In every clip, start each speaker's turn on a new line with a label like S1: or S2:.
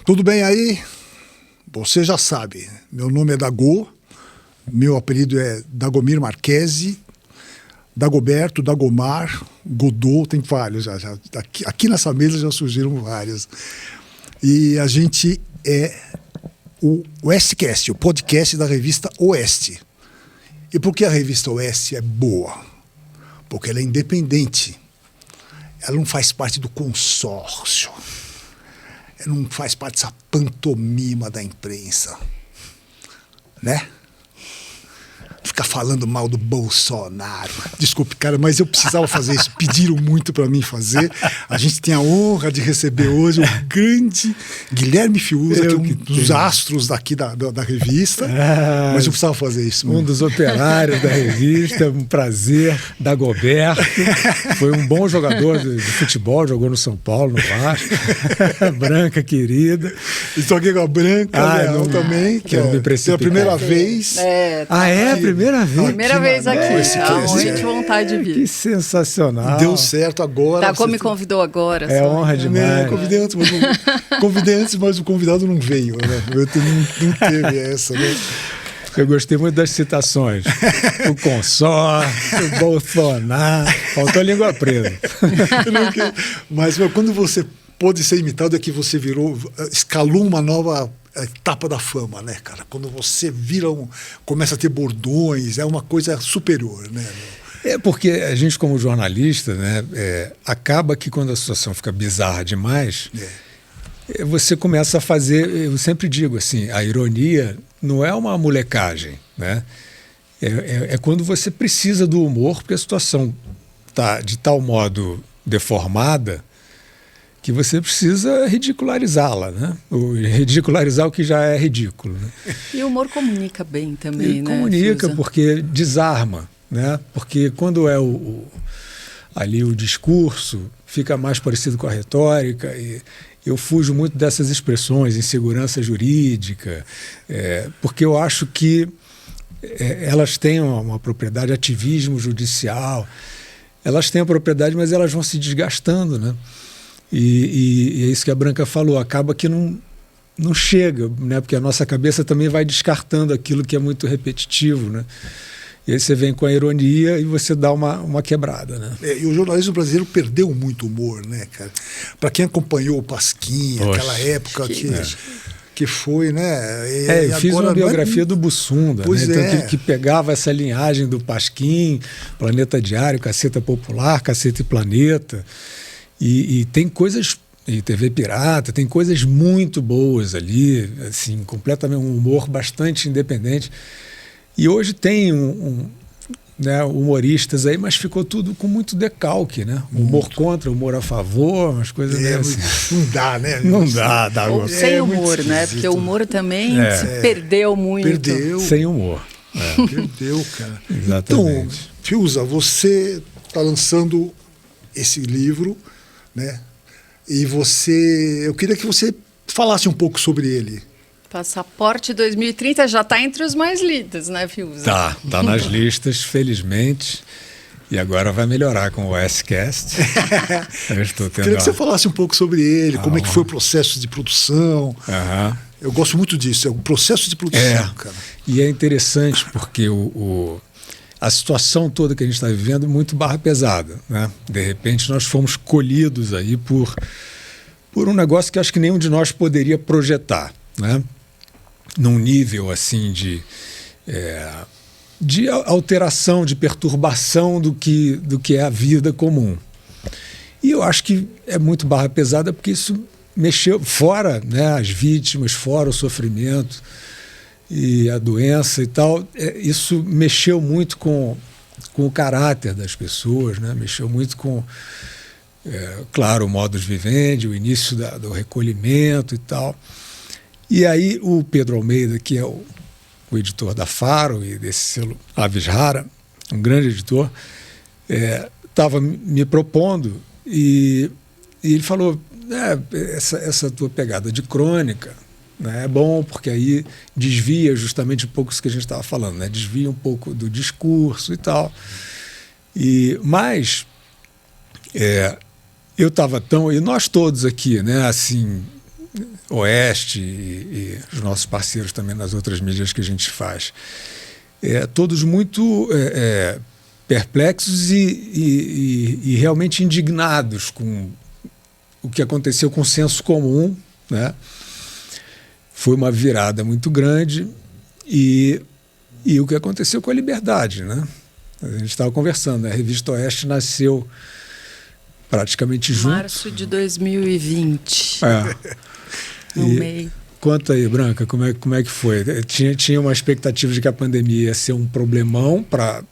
S1: Tudo bem aí? Você já sabe, meu nome é Dagô, meu apelido é Dagomir Marquesi, Dagoberto, Dagomar, Godot, tem vários já. Aqui nessa mesa já surgiram vários. E a gente é o Oestcast, o podcast da revista Oeste. E por que a revista Oeste é boa? Porque ela é independente. Ela não faz parte do consórcio. Ela não faz parte dessa pantomima da imprensa. Né? Ficar falando mal do Bolsonaro. Desculpe, cara, mas eu precisava fazer isso. Pediram muito para mim fazer. A gente tem a honra de receber hoje o grande Guilherme Fiuza, que é um dos astros daqui da revista. Mas eu precisava fazer isso.
S2: Um dos operários da revista, um prazer. Dagoberto. Foi um bom jogador de futebol, jogou no São Paulo, no Vasco. Branca, querida.
S1: Estou aqui com a Branca Leal também, que é pela primeira vez.
S2: Primeira vez?
S3: Primeira vez aqui. Muito vontade de vir.
S2: Que sensacional.
S1: Deu certo agora.
S3: Dagô me convidou agora.
S2: É honra demais.
S1: Convidei antes, mas o convidado não veio. Né? Não teve essa, né?
S2: Eu gostei muito das citações. O consórcio, o Bolsonaro. Faltou a língua presa.
S1: Mas quando você pôde ser imitado é que você escalou uma nova etapa da fama, né, cara? Quando você começa a ter bordões, é uma coisa superior, né?
S2: É porque a gente, como jornalista, né, acaba que quando a situação fica bizarra demais, você começa a fazer, eu sempre digo assim, a ironia não é uma molecagem, né? É quando você precisa do humor, porque a situação está de tal modo deformada que você precisa ridicularizá-la, né? Ou ridicularizar o que já é ridículo. Né?
S3: E o humor comunica bem também, né?
S2: Comunica,
S3: Fiuza?
S2: porque desarma, né? Porque quando é ali o discurso, fica mais parecido com a retórica, e eu fujo muito dessas expressões, insegurança jurídica, porque eu acho que elas têm uma propriedade, ativismo judicial, elas têm a propriedade, mas elas vão se desgastando, né? E é isso que a Branca falou, acaba que não chega, né? Porque a nossa cabeça também vai descartando aquilo que é muito repetitivo, né? E aí você vem com a ironia e você dá uma quebrada, né?
S1: E o jornalismo brasileiro perdeu muito humor, né, cara? Para quem acompanhou o Pasquim, aquela época que foi, né?
S2: Eu fiz uma biografia do Bussunda, né? Então, que pegava essa linhagem do Pasquim, Planeta Diário, Caceta Popular, Caceta e Planeta. E tem coisas, e TV Pirata, tem coisas muito boas ali, assim, completamente um humor bastante independente. E hoje tem né, humoristas aí, mas ficou tudo com muito decalque, né? Humor contra, humor a favor, umas coisas assim.
S1: Não dá, né?
S2: Não dá.
S3: Ou sem humor, né? Porque o humor também se perdeu muito.
S1: Perdeu.
S2: Sem humor.
S1: Perdeu, cara.
S2: Exatamente.
S1: Então, Fiuza, você está lançando esse livro, né? E eu queria que você falasse um pouco sobre ele.
S3: Passaporte 2030 já está entre os mais lidos, né, Fiuza?
S2: Tá nas listas, felizmente. E agora vai melhorar com o Oestcast. Eu estou tendo.
S1: Queria que você falasse um pouco sobre ele, como é que foi o processo de produção. Eu gosto muito disso, é o processo de produção, cara.
S2: E é interessante porque a situação toda que a gente está vivendo é muito barra pesada, né? De repente nós fomos colhidos aí por um negócio que acho que nenhum de nós poderia projetar, né? Num nível assim de alteração, de perturbação do que é a vida comum. E eu acho que é muito barra pesada porque isso mexeu, fora, né, as vítimas, fora o sofrimento e a doença e tal, isso mexeu muito com o caráter das pessoas, né? Mexeu muito com, claro, o modus vivendi, o início do recolhimento e tal. E aí o Pedro Almeida, que é o editor da Faro e desse selo Aves Rara, um grande editor, estava me propondo e ele falou, essa tua pegada de crônica, né, é bom porque aí desvia justamente um pouco isso que a gente estava falando, né, desvia um pouco do discurso e tal. Mas eu estava e nós todos aqui, né, assim, Oeste e os nossos parceiros também nas outras mídias que a gente faz. Todos muito perplexos e realmente indignados com o que aconteceu com o senso comum, né? Foi uma virada muito grande e o que aconteceu com a liberdade, né? A gente estava conversando, né? A Revista Oeste nasceu praticamente junto.
S3: Março de 2020. No meio.
S2: Conta aí, Branca, como é que foi? Tinha uma expectativa de que a pandemia ia ser um problemão para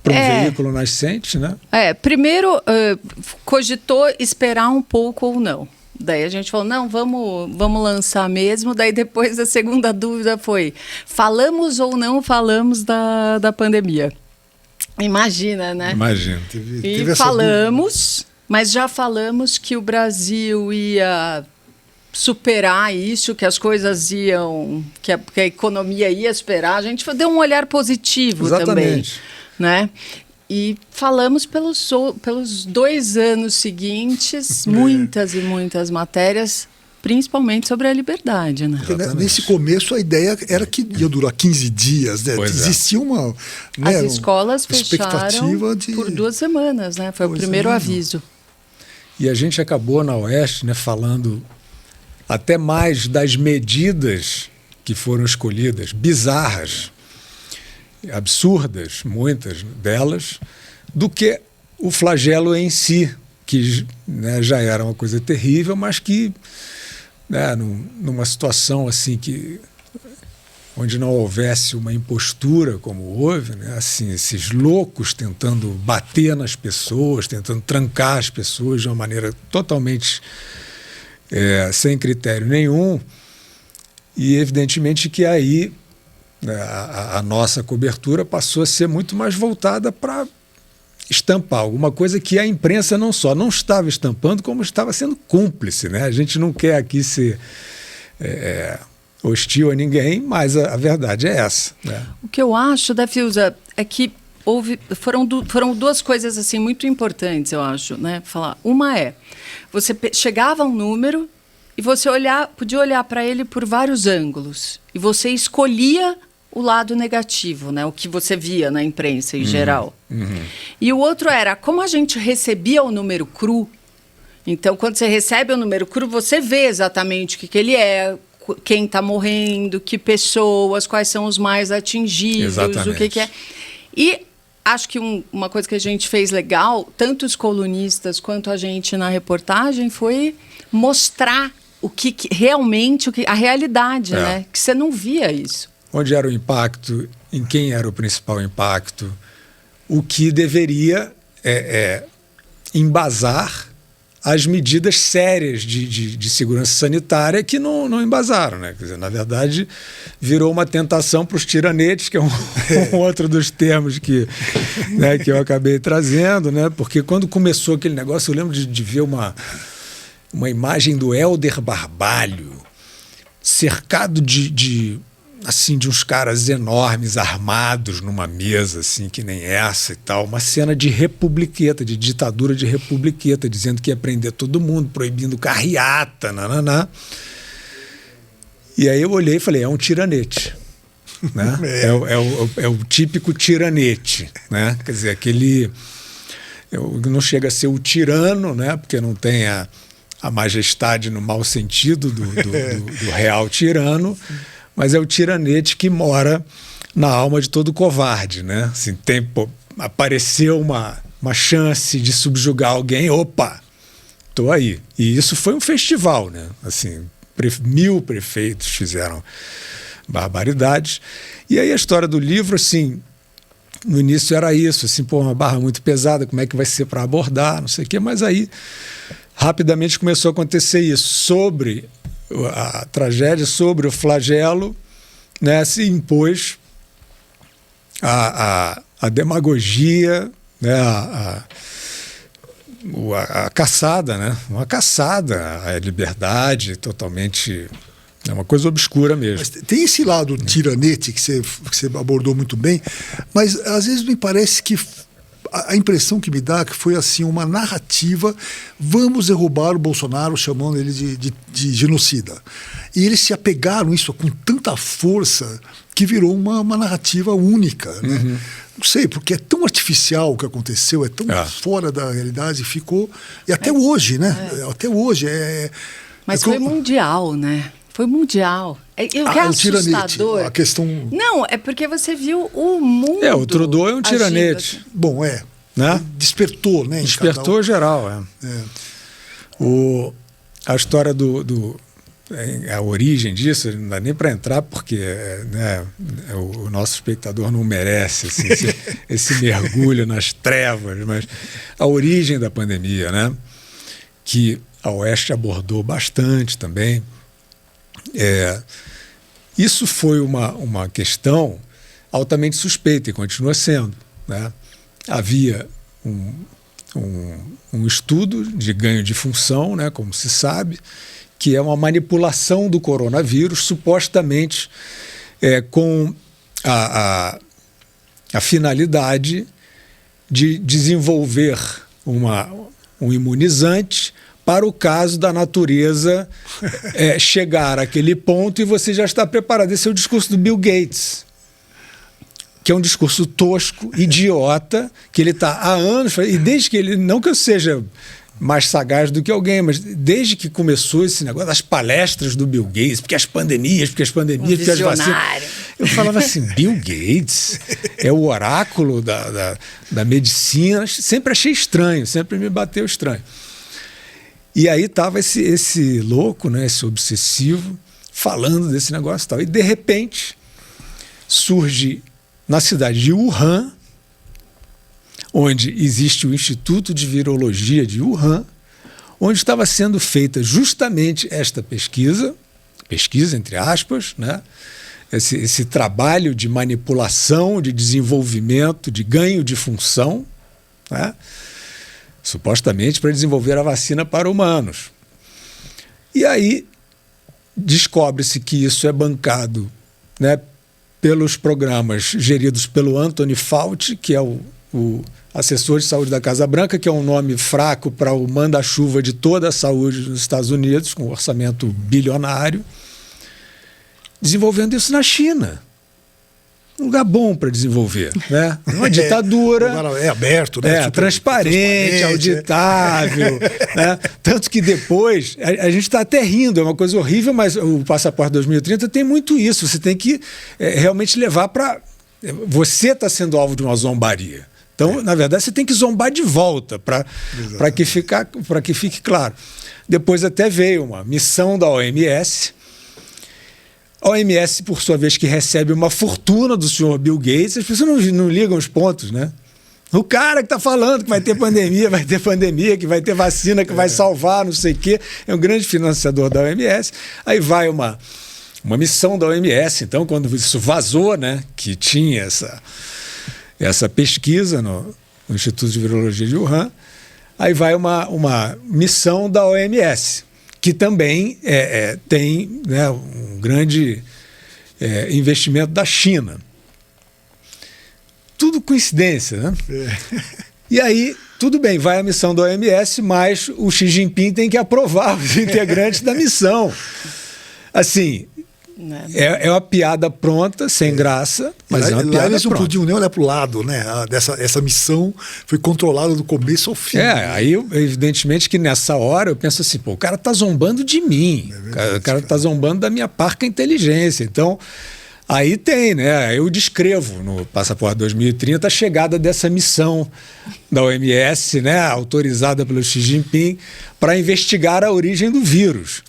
S2: um veículo nascente, né?
S3: Primeiro, cogitou esperar um pouco ou não. Daí a gente falou, não, vamos lançar mesmo. Daí depois a segunda dúvida foi, falamos ou não falamos da pandemia? Imagina, né?
S2: Imagina.
S3: E falamos, mas já falamos que o Brasil ia superar isso, que as coisas iam, que a economia ia superar. A gente deu um olhar positivo.
S2: Exatamente.
S3: Também, né? E falamos pelos 2 anos seguintes, muitas e muitas matérias, principalmente sobre a liberdade, né?
S1: Nesse começo a ideia era que ia durar 15 dias, né? Existia uma...
S3: As escolas fecharam por 2 semanas, né? Foi o primeiro aviso.
S2: E a gente acabou na Oeste, né, falando até mais das medidas que foram escolhidas, bizarras, absurdas, muitas delas, do que o flagelo em si, que, né, já era uma coisa terrível, mas que, né, numa situação assim onde não houvesse uma impostura como houve, né, assim, esses loucos tentando bater nas pessoas, tentando trancar as pessoas de uma maneira totalmente sem critério nenhum, e evidentemente que aí a nossa cobertura passou a ser muito mais voltada para estampar alguma coisa que a imprensa não estava estampando, como estava sendo cúmplice, né? A gente não quer aqui ser hostil a ninguém, mas a verdade é essa, né?
S3: O que eu acho, da Fiuza, é que foram 2 coisas assim muito importantes, eu acho, né? Falar. Uma você chegava a um número e você podia olhar para ele por vários ângulos e você escolhia o lado negativo, né? O que você via na imprensa em geral.
S2: Uhum.
S3: E o outro era como a gente recebia o número cru. Então, quando você recebe o número cru, você vê exatamente o que ele é, quem está morrendo, que pessoas, quais são os mais atingidos,
S2: exatamente.
S3: O que é. E acho que uma coisa que a gente fez legal, tanto os colunistas quanto a gente na reportagem, foi mostrar a realidade, né? Que você não via isso.
S2: Onde era o impacto, em quem era o principal impacto, o que deveria embasar as medidas sérias de segurança sanitária que não embasaram, né? Quer dizer, na verdade, virou uma tentação para os tiranetes, que é um outro dos termos que eu acabei trazendo, né? Porque quando começou aquele negócio, eu lembro de ver uma imagem do Hélder Barbalho cercado de uns caras enormes armados numa mesa assim que nem essa e tal, uma cena de republiqueta, de ditadura de republiqueta, dizendo que ia prender todo mundo, proibindo carreata, nananá. E aí eu olhei e falei, é um tiranete, né? É o típico tiranete, né? Quer dizer, não chega a ser o tirano, né? Porque não tem a majestade no mau sentido do real tirano, mas é o tiranete que mora na alma de todo covarde, né? Assim, apareceu uma chance de subjugar alguém, opa, tô aí. E isso foi um festival, né? Assim, 1000 prefeitos fizeram barbaridades. E aí a história do livro, assim, no início era isso, assim, uma barra muito pesada, como é que vai ser para abordar, não sei o quê, mas aí rapidamente começou a acontecer isso, sobre a tragédia, sobre o flagelo, né, se impôs a demagogia, né, a caçada, né, uma caçada à liberdade totalmente, é uma coisa obscura mesmo.
S1: Mas tem esse lado tiranete que você abordou muito bem, mas às vezes me parece que A impressão que me dá é que foi assim uma narrativa, vamos derrubar o Bolsonaro chamando ele de genocida. E eles se apegaram a isso com tanta força que virou uma narrativa única, né? Não sei, porque é tão artificial o que aconteceu, é tão fora da realidade, ficou... E até hoje, né? Até hoje
S3: Mas foi mundial, né? Foi mundial. O que é assustador...
S1: A questão...
S3: Não, é porque você viu o mundo...
S2: O Trudeau é um tiranete.
S1: Bom, né? Despertou, né?
S2: Despertou geral, A história a origem disso, não dá nem para entrar, porque né, o nosso espectador não merece assim, esse mergulho nas trevas, mas a origem da pandemia, né, que a Oeste abordou bastante também, isso foi uma questão altamente suspeita e continua sendo, né? Havia um estudo de ganho de função, né, como se sabe, que é uma manipulação do coronavírus, supostamente com a finalidade de desenvolver um imunizante para o caso da natureza chegar àquele ponto e você já está preparado. Esse é o discurso do Bill Gates, que é um discurso tosco, idiota, que ele está há anos, e desde que ele, não que eu seja mais sagaz do que alguém, mas desde que começou esse negócio das palestras do Bill Gates, porque as pandemias, porque as vacinas... Eu falava assim, Bill Gates é o oráculo da medicina, sempre achei estranho, sempre me bateu estranho. E aí estava esse louco, né, esse obsessivo, falando desse negócio e tal. E, de repente, surge na cidade de Wuhan, onde existe o Instituto de Virologia de Wuhan, onde estava sendo feita justamente esta pesquisa entre aspas, né? Esse trabalho de manipulação, de desenvolvimento, de ganho de função, né? Supostamente para desenvolver a vacina para humanos. E aí descobre-se que isso é bancado, né, pelos programas geridos pelo Anthony Fauci, que é o assessor de saúde da Casa Branca, que é um nome fraco para o manda-chuva de toda a saúde nos Estados Unidos, com um orçamento bilionário, desenvolvendo isso na China. Um lugar bom para desenvolver, né? Uma ditadura.
S1: É aberto, né?
S2: Transparente, auditável. Né? Tanto que depois, a gente está até rindo, é uma coisa horrível, mas o Passaporte 2030 tem muito isso. Você tem que realmente levar para... Você está sendo alvo de uma zombaria. Então, na verdade, você tem que zombar de volta para que fique claro. Depois até veio uma missão da OMS. A OMS, por sua vez, que recebe uma fortuna do senhor Bill Gates, as pessoas não ligam os pontos, né? O cara que está falando que vai ter pandemia, que vai ter vacina, que vai salvar, não sei o quê, é um grande financiador da OMS. Aí vai uma missão da OMS, então, quando isso vazou, né, que tinha essa pesquisa no Instituto de Virologia de Wuhan, aí vai uma missão da OMS, que também tem, né, um grande investimento da China. Tudo coincidência, né? E aí, tudo bem, vai a missão da OMS, mas o Xi Jinping tem que aprovar os integrantes da missão. Assim, é uma piada pronta, sem graça, mas é uma piada
S1: eles não
S2: pronta.
S1: podiam nem olhar para o lado, né? Essa missão foi controlada do começo ao fim.
S2: Aí, evidentemente, que nessa hora eu penso assim, pô, o cara está zombando de mim, o cara está zombando da minha parca inteligência. Então, aí tem, né? Eu descrevo no Passaporte 2030 a chegada dessa missão da OMS, né, autorizada pelo Xi Jinping, para investigar a origem do vírus.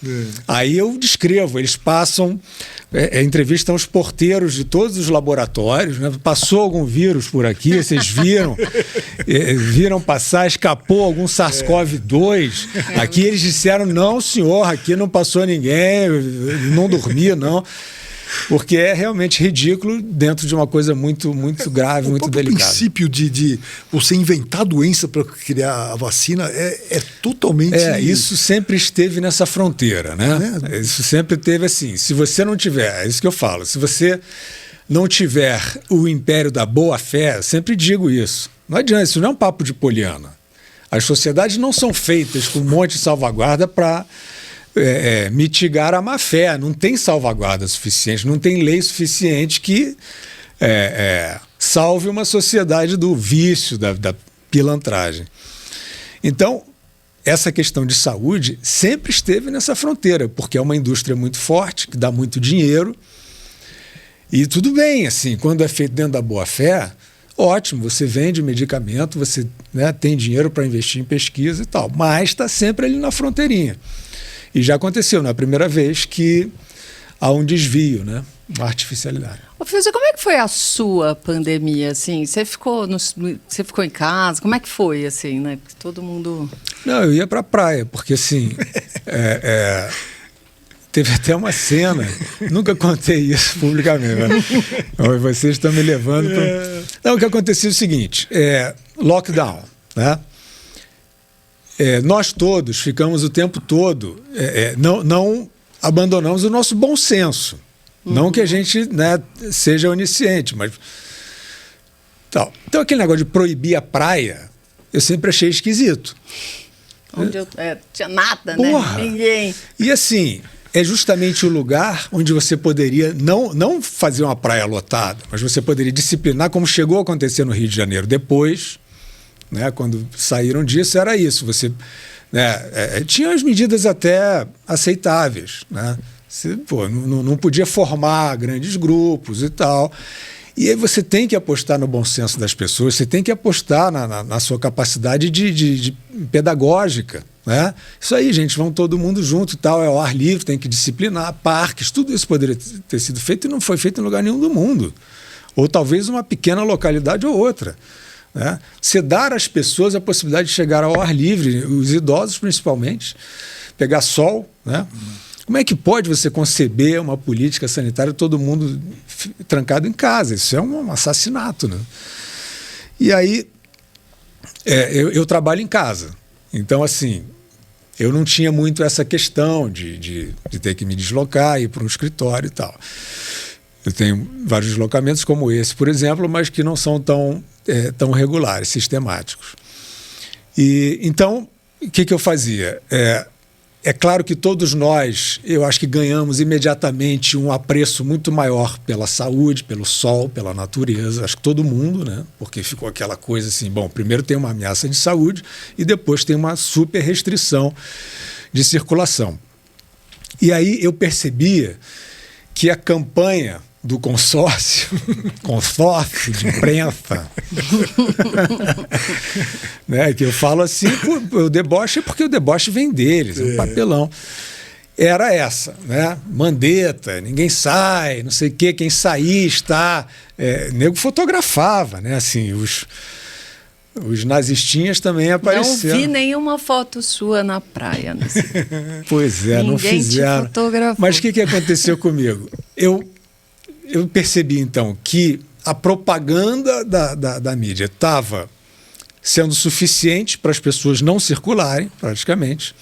S2: Aí eu descrevo, eles passam, entrevistam os porteiros de todos os laboratórios, né? Passou algum vírus por aqui, vocês viram passar, escapou algum SARS-CoV-2. Aqui eles disseram, não senhor, aqui não passou ninguém, não dormia, não. Porque é realmente ridículo dentro de uma coisa muito, muito grave, muito delicada. O
S1: princípio de você inventar doença para criar a vacina é totalmente...
S2: Isso sempre esteve nessa fronteira, né? Isso sempre teve assim, se você não tiver, é isso que eu falo, se você não tiver o império da boa-fé, sempre digo isso, não adianta, isso não é um papo de poliana. As sociedades não são feitas com um monte de salvaguarda para mitigar a má-fé. Não tem salvaguarda suficiente, não tem lei suficiente que salve uma sociedade do vício, da pilantragem. Então, essa questão de saúde sempre esteve nessa fronteira, porque é uma indústria muito forte, que dá muito dinheiro. E tudo bem, assim, quando é feito dentro da boa-fé, ótimo, você vende medicamento, você, né, tem dinheiro para investir em pesquisa e tal, mas está sempre ali na fronteirinha. E já aconteceu, na primeira vez, que há um desvio, né, uma artificialidade.
S3: Ô, Fiuza, como é que foi a sua pandemia, assim? Você ficou em casa? Como é que foi, assim, né? Porque todo mundo...
S2: Não, eu ia para a praia, porque, assim, teve até uma cena, nunca contei isso publicamente, né? Vocês estão me levando para... Não, o que aconteceu é o seguinte, lockdown, né? Nós todos ficamos o tempo todo, não abandonamos o nosso bom senso. Não que a gente, né, seja onisciente, mas... Tal. Então, aquele negócio de proibir a praia, eu sempre achei esquisito.
S3: Onde tinha nada,
S2: Porra.
S3: Né? Ninguém.
S2: E assim, é justamente o lugar onde você poderia não fazer uma praia lotada, mas você poderia disciplinar, como chegou a acontecer no Rio de Janeiro depois, né, quando saíram disso, era isso. Você, né, tinha as medidas até aceitáveis, né? Você, não podia formar grandes grupos e tal. E aí você tem que apostar no bom senso das pessoas, você tem que apostar na sua capacidade de pedagógica, né? Isso aí, gente, vão todo mundo junto e tal, é ao ar livre, tem que disciplinar, parques, tudo isso poderia ter sido feito e não foi feito em lugar nenhum do mundo. Ou talvez uma pequena localidade ou outra, né? Você dar às pessoas a possibilidade de chegar ao ar livre, os idosos principalmente, pegar sol, né? Como é que pode você conceber uma política sanitária todo mundo trancado em casa? Isso é um assassinato, né? E aí, eu trabalho em casa. Então, assim, eu não tinha muito essa questão de ter que me deslocar, ir para um escritório e tal. Eu tenho vários deslocamentos como esse, por exemplo, mas que não são tão regulares, sistemáticos. E então, o que eu fazia? É claro que todos nós, eu acho que ganhamos imediatamente um apreço muito maior pela saúde, pelo sol, pela natureza, acho que todo mundo, né? Porque ficou aquela coisa assim, bom, primeiro tem uma ameaça de saúde e depois tem uma super restrição de circulação. E aí eu percebia que a campanha do consórcio de imprensa, né, que eu falo assim, o deboche é porque o deboche vem deles, é um papelão. Era essa, né? Mandeta, ninguém sai, não sei o quê, quem sair está... nego fotografava, né? Assim, os nazistinhas também apareceram.
S3: Não vi nenhuma foto sua na praia. Nesse...
S2: Pois é, não fizeram.
S3: Te fotografou.
S2: Mas o que aconteceu comigo? Eu percebi, então, que a propaganda da mídia estava sendo suficiente para as pessoas não circularem, praticamente,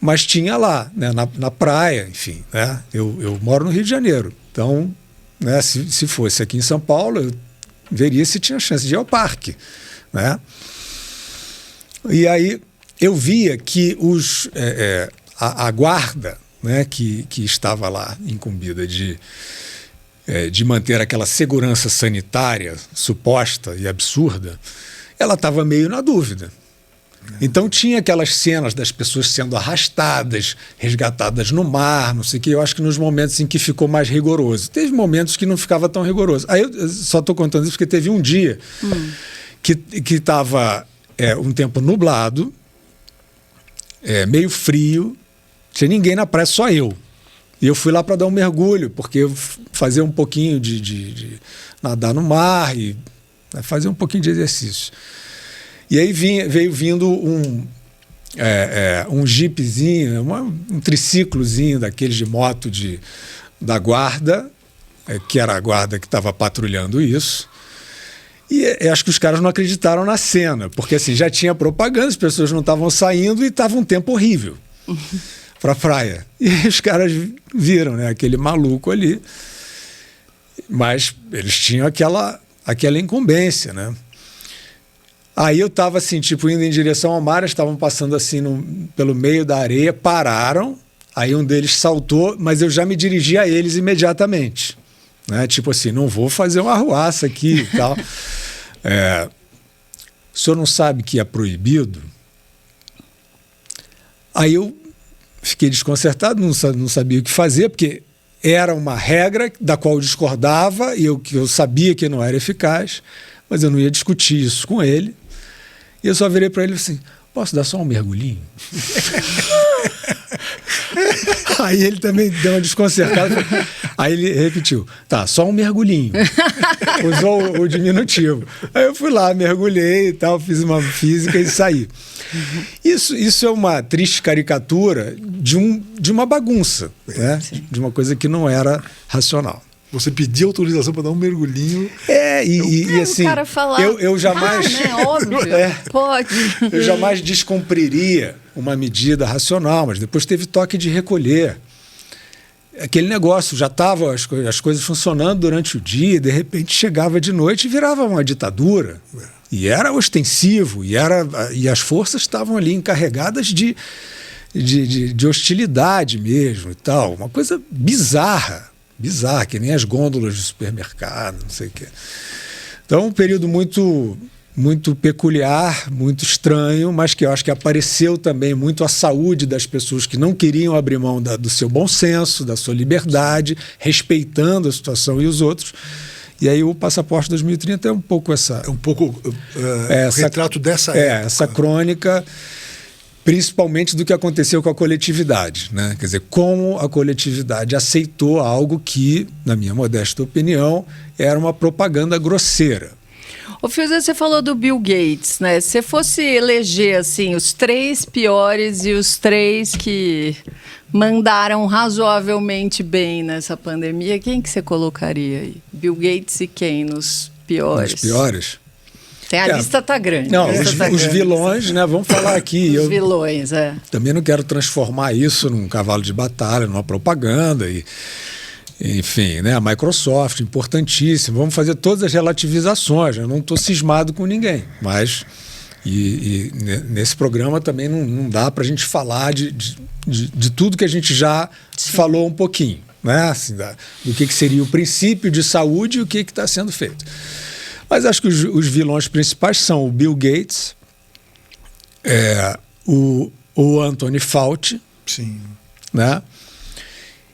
S2: mas tinha lá, né, na praia, enfim. Né, eu moro no Rio de Janeiro, então, né, se fosse aqui em São Paulo, eu veria se tinha chance de ir ao parque. Né? E aí eu via que a guarda, né, que estava lá incumbida de manter aquela segurança sanitária suposta e absurda, ela estava meio na dúvida. Então tinha aquelas cenas das pessoas sendo arrastadas, resgatadas no mar, não sei o que, eu acho que nos momentos em que ficou mais rigoroso. Teve momentos que não ficava tão rigoroso. Aí eu só estou contando isso porque teve um dia que estava um tempo nublado, meio frio, tinha ninguém na praia, só eu. E eu fui lá para dar um mergulho, porque eu fazia um pouquinho de nadar no mar e fazer um pouquinho de exercício. E aí veio vindo um jeepzinho, um triciclozinho daqueles de moto da guarda, que era a guarda que estava patrulhando isso. E acho que os caras não acreditaram na cena, porque assim, já tinha propaganda, as pessoas não estavam saindo e estava um tempo horrível para a praia. E os caras viram, né, aquele maluco ali. Mas eles tinham aquela incumbência, né? Aí eu estava assim, tipo, indo em direção ao mar, estavam passando assim pelo meio da areia, pararam, aí um deles saltou, mas eu já me dirigi a eles imediatamente. Né? Tipo assim, não vou fazer uma arruaça aqui e tal. O senhor não sabe que é proibido? Aí eu fiquei desconcertado, não sabia o que fazer, porque era uma regra da qual eu discordava e que eu sabia que não era eficaz, mas eu não ia discutir isso com ele. E eu só virei para ele assim, posso dar só um mergulhinho? Aí ele também deu uma desconcertada. Aí ele repetiu, tá, só um mergulhinho. Usou o diminutivo. Aí eu fui lá, mergulhei e tal, fiz uma física e saí. Isso é uma triste caricatura de uma bagunça, né? De uma coisa que não era racional.
S1: Você pediu autorização para dar um mergulhinho.
S2: E assim,
S3: o cara falar,
S2: eu jamais...
S3: né, óbvio, pode.
S2: Eu jamais descumpriria uma medida racional, mas depois teve toque de recolher. Aquele negócio, já estavam as coisas funcionando durante o dia, de repente chegava de noite e virava uma ditadura. E era ostensivo, e as forças estavam ali encarregadas de hostilidade mesmo e tal. Uma coisa bizarra, que nem as gôndolas do supermercado, não sei o quê. Então, um período muito, muito peculiar, muito estranho, mas que eu acho que apareceu também muito a saúde das pessoas que não queriam abrir mão do seu bom senso, da sua liberdade, respeitando a situação e os outros. E aí o Passaporte 2030 é um pouco essa...
S1: É um pouco retrato dessa época.
S2: Essa crônica, principalmente do que aconteceu com a coletividade, né? Quer dizer, como a coletividade aceitou algo que, na minha modesta opinião, era uma propaganda grosseira.
S3: Ô, Fiuza, você falou do Bill Gates, né? Se fosse eleger assim, os 3 piores e os 3 que mandaram razoavelmente bem nessa pandemia, quem que você colocaria aí? Bill Gates e quem nos piores?
S2: Nos piores?
S3: A lista tá grande.
S2: Não, os vilões, né? Vamos falar aqui.
S3: Os vilões,
S2: Também não quero transformar isso num cavalo de batalha, numa propaganda enfim, né? A Microsoft, importantíssima. Vamos fazer todas as relativizações. Eu não estou cismado com ninguém, mas nesse programa também não dá para a gente falar de tudo que a gente já falou um pouquinho, né? Assim, do que seria o princípio de saúde e o que está sendo feito. Mas acho que os vilões principais são o Bill Gates, o Anthony Fauci,
S1: sim,
S2: né?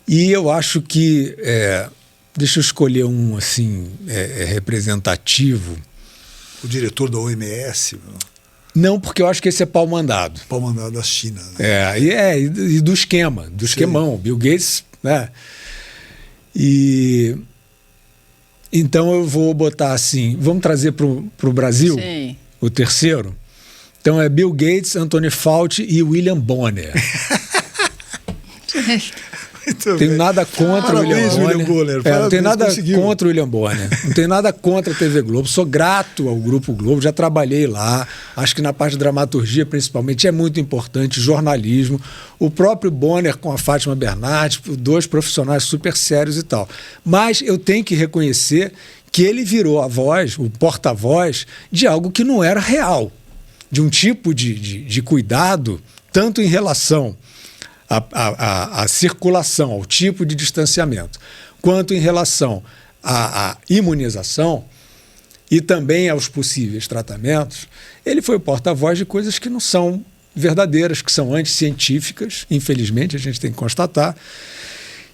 S2: E eu acho que, deixa eu escolher um assim, representativo.
S1: O diretor da OMS.
S2: Não, porque eu acho que esse é pau mandado.
S1: Pau mandado da China. Né?
S2: E do esquemão, Bill Gates, né? Então eu vou botar assim, vamos trazer para o Brasil.
S3: Sim.
S2: O terceiro. Então é Bill Gates, Anthony Fauci e William Bonner. Tenho nada contra o William Bonner. Não tenho nada contra o William Bonner. Não tenho nada contra a TV Globo. Sou grato ao Grupo Globo, já trabalhei lá. Acho que na parte de dramaturgia, principalmente, é muito importante. Jornalismo. O próprio Bonner com a Fátima Bernardes, 2 profissionais super sérios e tal. Mas eu tenho que reconhecer que ele virou a voz, o porta-voz, de algo que não era real. De um tipo de cuidado, tanto em relação a circulação, ao tipo de distanciamento, quanto em relação à imunização e também aos possíveis tratamentos, ele foi o porta-voz de coisas que não são verdadeiras, que são anticientíficas, infelizmente, a gente tem que constatar.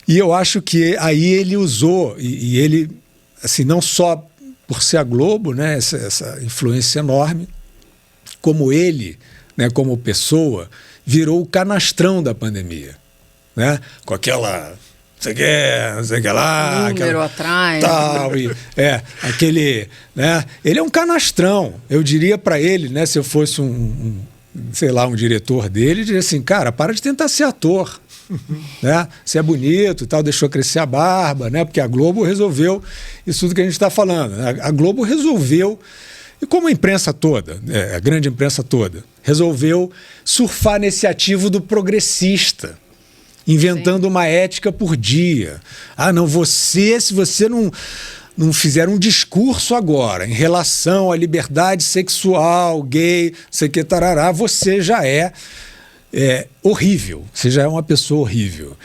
S2: E eu acho que aí ele usou, e ele, assim, não só por ser a Globo, né, essa influência enorme, como ele, né, como pessoa, virou o canastrão da pandemia, né? Com aquela, não sei o que lá,
S3: número atrás,
S2: tal, aquele, né? Ele é um canastrão. Eu diria para ele, né, se eu fosse um diretor dele, eu diria assim, cara, para de tentar ser ator, né? Você é bonito e tal, deixou crescer a barba, né? Porque a Globo resolveu isso tudo que a gente está falando, né? A Globo resolveu. E como a imprensa toda, a grande imprensa toda, resolveu surfar nesse ativo do progressista, inventando uma ética por dia. Ah, não, se você não fizer um discurso agora em relação à liberdade sexual, gay, sei que tarará, você já é horrível, você já é uma pessoa horrível.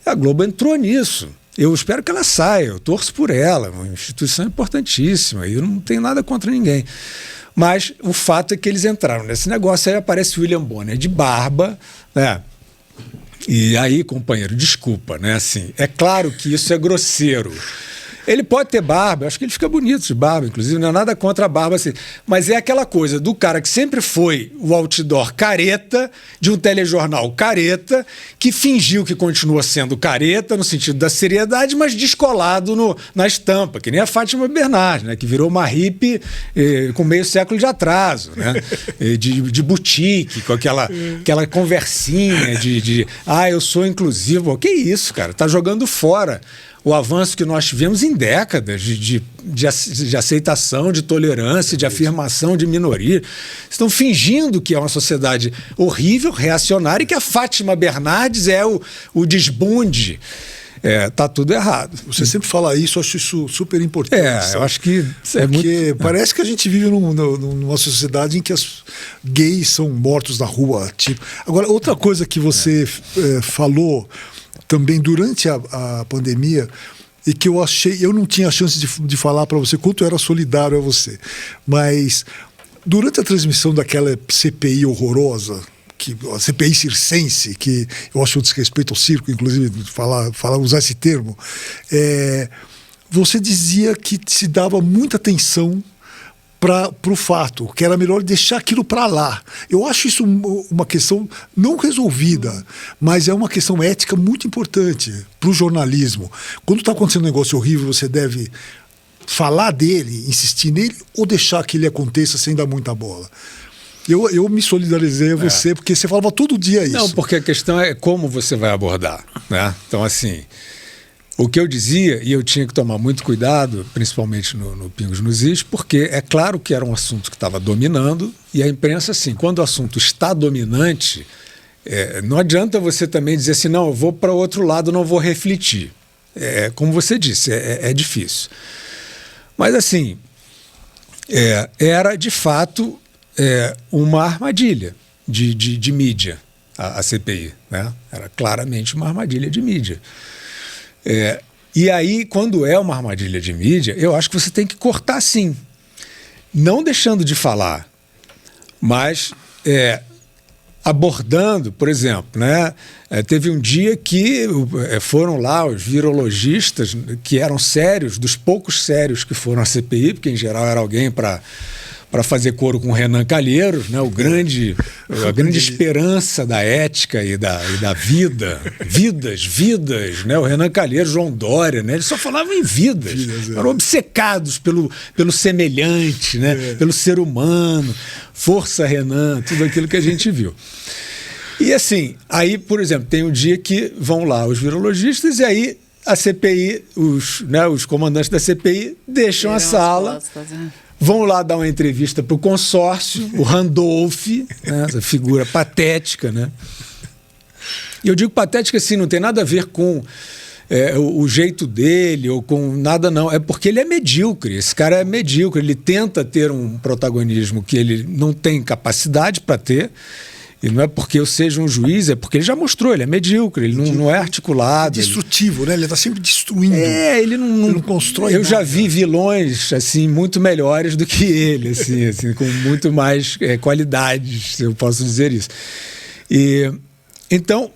S2: A Globo entrou nisso. Eu espero que ela saia, eu torço por ela, uma instituição importantíssima, e eu não tenho nada contra ninguém. Mas o fato é que eles entraram nesse negócio, aí aparece o William Bonner de barba, né? E aí, companheiro, desculpa, né? Assim, é claro que isso é grosseiro. Ele pode ter barba, eu acho que ele fica bonito de barba, inclusive, não é nada contra a barba assim. Mas é aquela coisa do cara que sempre foi o outdoor careta, de um telejornal careta, que fingiu que continua sendo careta, no sentido da seriedade, mas descolado na estampa, que nem a Fátima Bernardes, né? Que virou uma hippie com meio século de atraso, né? De boutique, com aquela conversinha de eu sou inclusivo. Que isso, cara? Tá jogando fora o avanço que nós tivemos em décadas de aceitação, de tolerância, de afirmação de minoria. Estão fingindo que é uma sociedade horrível, reacionária, e que a Fátima Bernardes é o desbunde. Tá tudo errado.
S1: Você sempre fala isso, eu acho isso super importante.
S2: Eu acho que
S1: porque parece que a gente vive numa sociedade em que os gays são mortos na rua. Tipo. Agora, outra coisa que você falou também durante a pandemia, e que eu não tinha chance de falar para você quanto eu era solidário a você, mas durante a transmissão daquela CPI horrorosa, a CPI circense, que eu acho um desrespeito ao circo, inclusive, usar esse termo, você dizia que se dava muita atenção para o fato, que era melhor deixar aquilo para lá. Eu acho isso uma questão não resolvida, mas é uma questão ética muito importante para o jornalismo. Quando está acontecendo um negócio horrível, você deve falar dele, insistir nele, ou deixar que ele aconteça sem dar muita bola. Eu me solidarizei a você, porque você falava todo dia isso.
S2: Não, porque a questão é como você vai abordar, né? Então, assim, o que eu dizia, e eu tinha que tomar muito cuidado, principalmente no Pingos nos Is, porque é claro que era um assunto que estava dominando, e a imprensa, assim, quando o assunto está dominante, não adianta você também dizer assim, não, eu vou para o outro lado, não vou refletir. Como você disse, é difícil. Mas, assim, era, de fato, uma armadilha de mídia, a CPI, né? Era claramente uma armadilha de mídia. E aí, quando é uma armadilha de mídia, eu acho que você tem que cortar sim. Não deixando de falar, mas abordando, por exemplo, né? Teve um dia que foram lá os virologistas, que eram sérios, dos poucos sérios que foram à CPI, porque em geral era alguém para fazer coro com o Renan Calheiros, né? A grande esperança da ética e da vida. Vidas, né? O Renan Calheiros, João Dória, né? Eles só falavam em vidas. Eram obcecados pelo semelhante, né? Pelo ser humano. Força, Renan, tudo aquilo que a gente viu. E assim, aí, por exemplo, tem um dia que vão lá os virologistas e aí a CPI, os comandantes da CPI deixam a sala... Vão lá dar uma entrevista para o consórcio, o Randolph, né, essa figura patética, né? E eu digo patética assim, não tem nada a ver com o jeito dele ou com nada, não. É porque ele é medíocre, esse cara é medíocre, ele tenta ter um protagonismo que ele não tem capacidade para ter. E não é porque eu seja um juiz, é porque ele já mostrou, ele é medíocre, ele não é articulado.
S1: É destrutivo, né? Ele está sempre destruindo.
S2: Ele não constrói nada. Eu já vi vilões assim, muito melhores do que ele, assim, com muito mais qualidades, se eu posso dizer isso. E, então,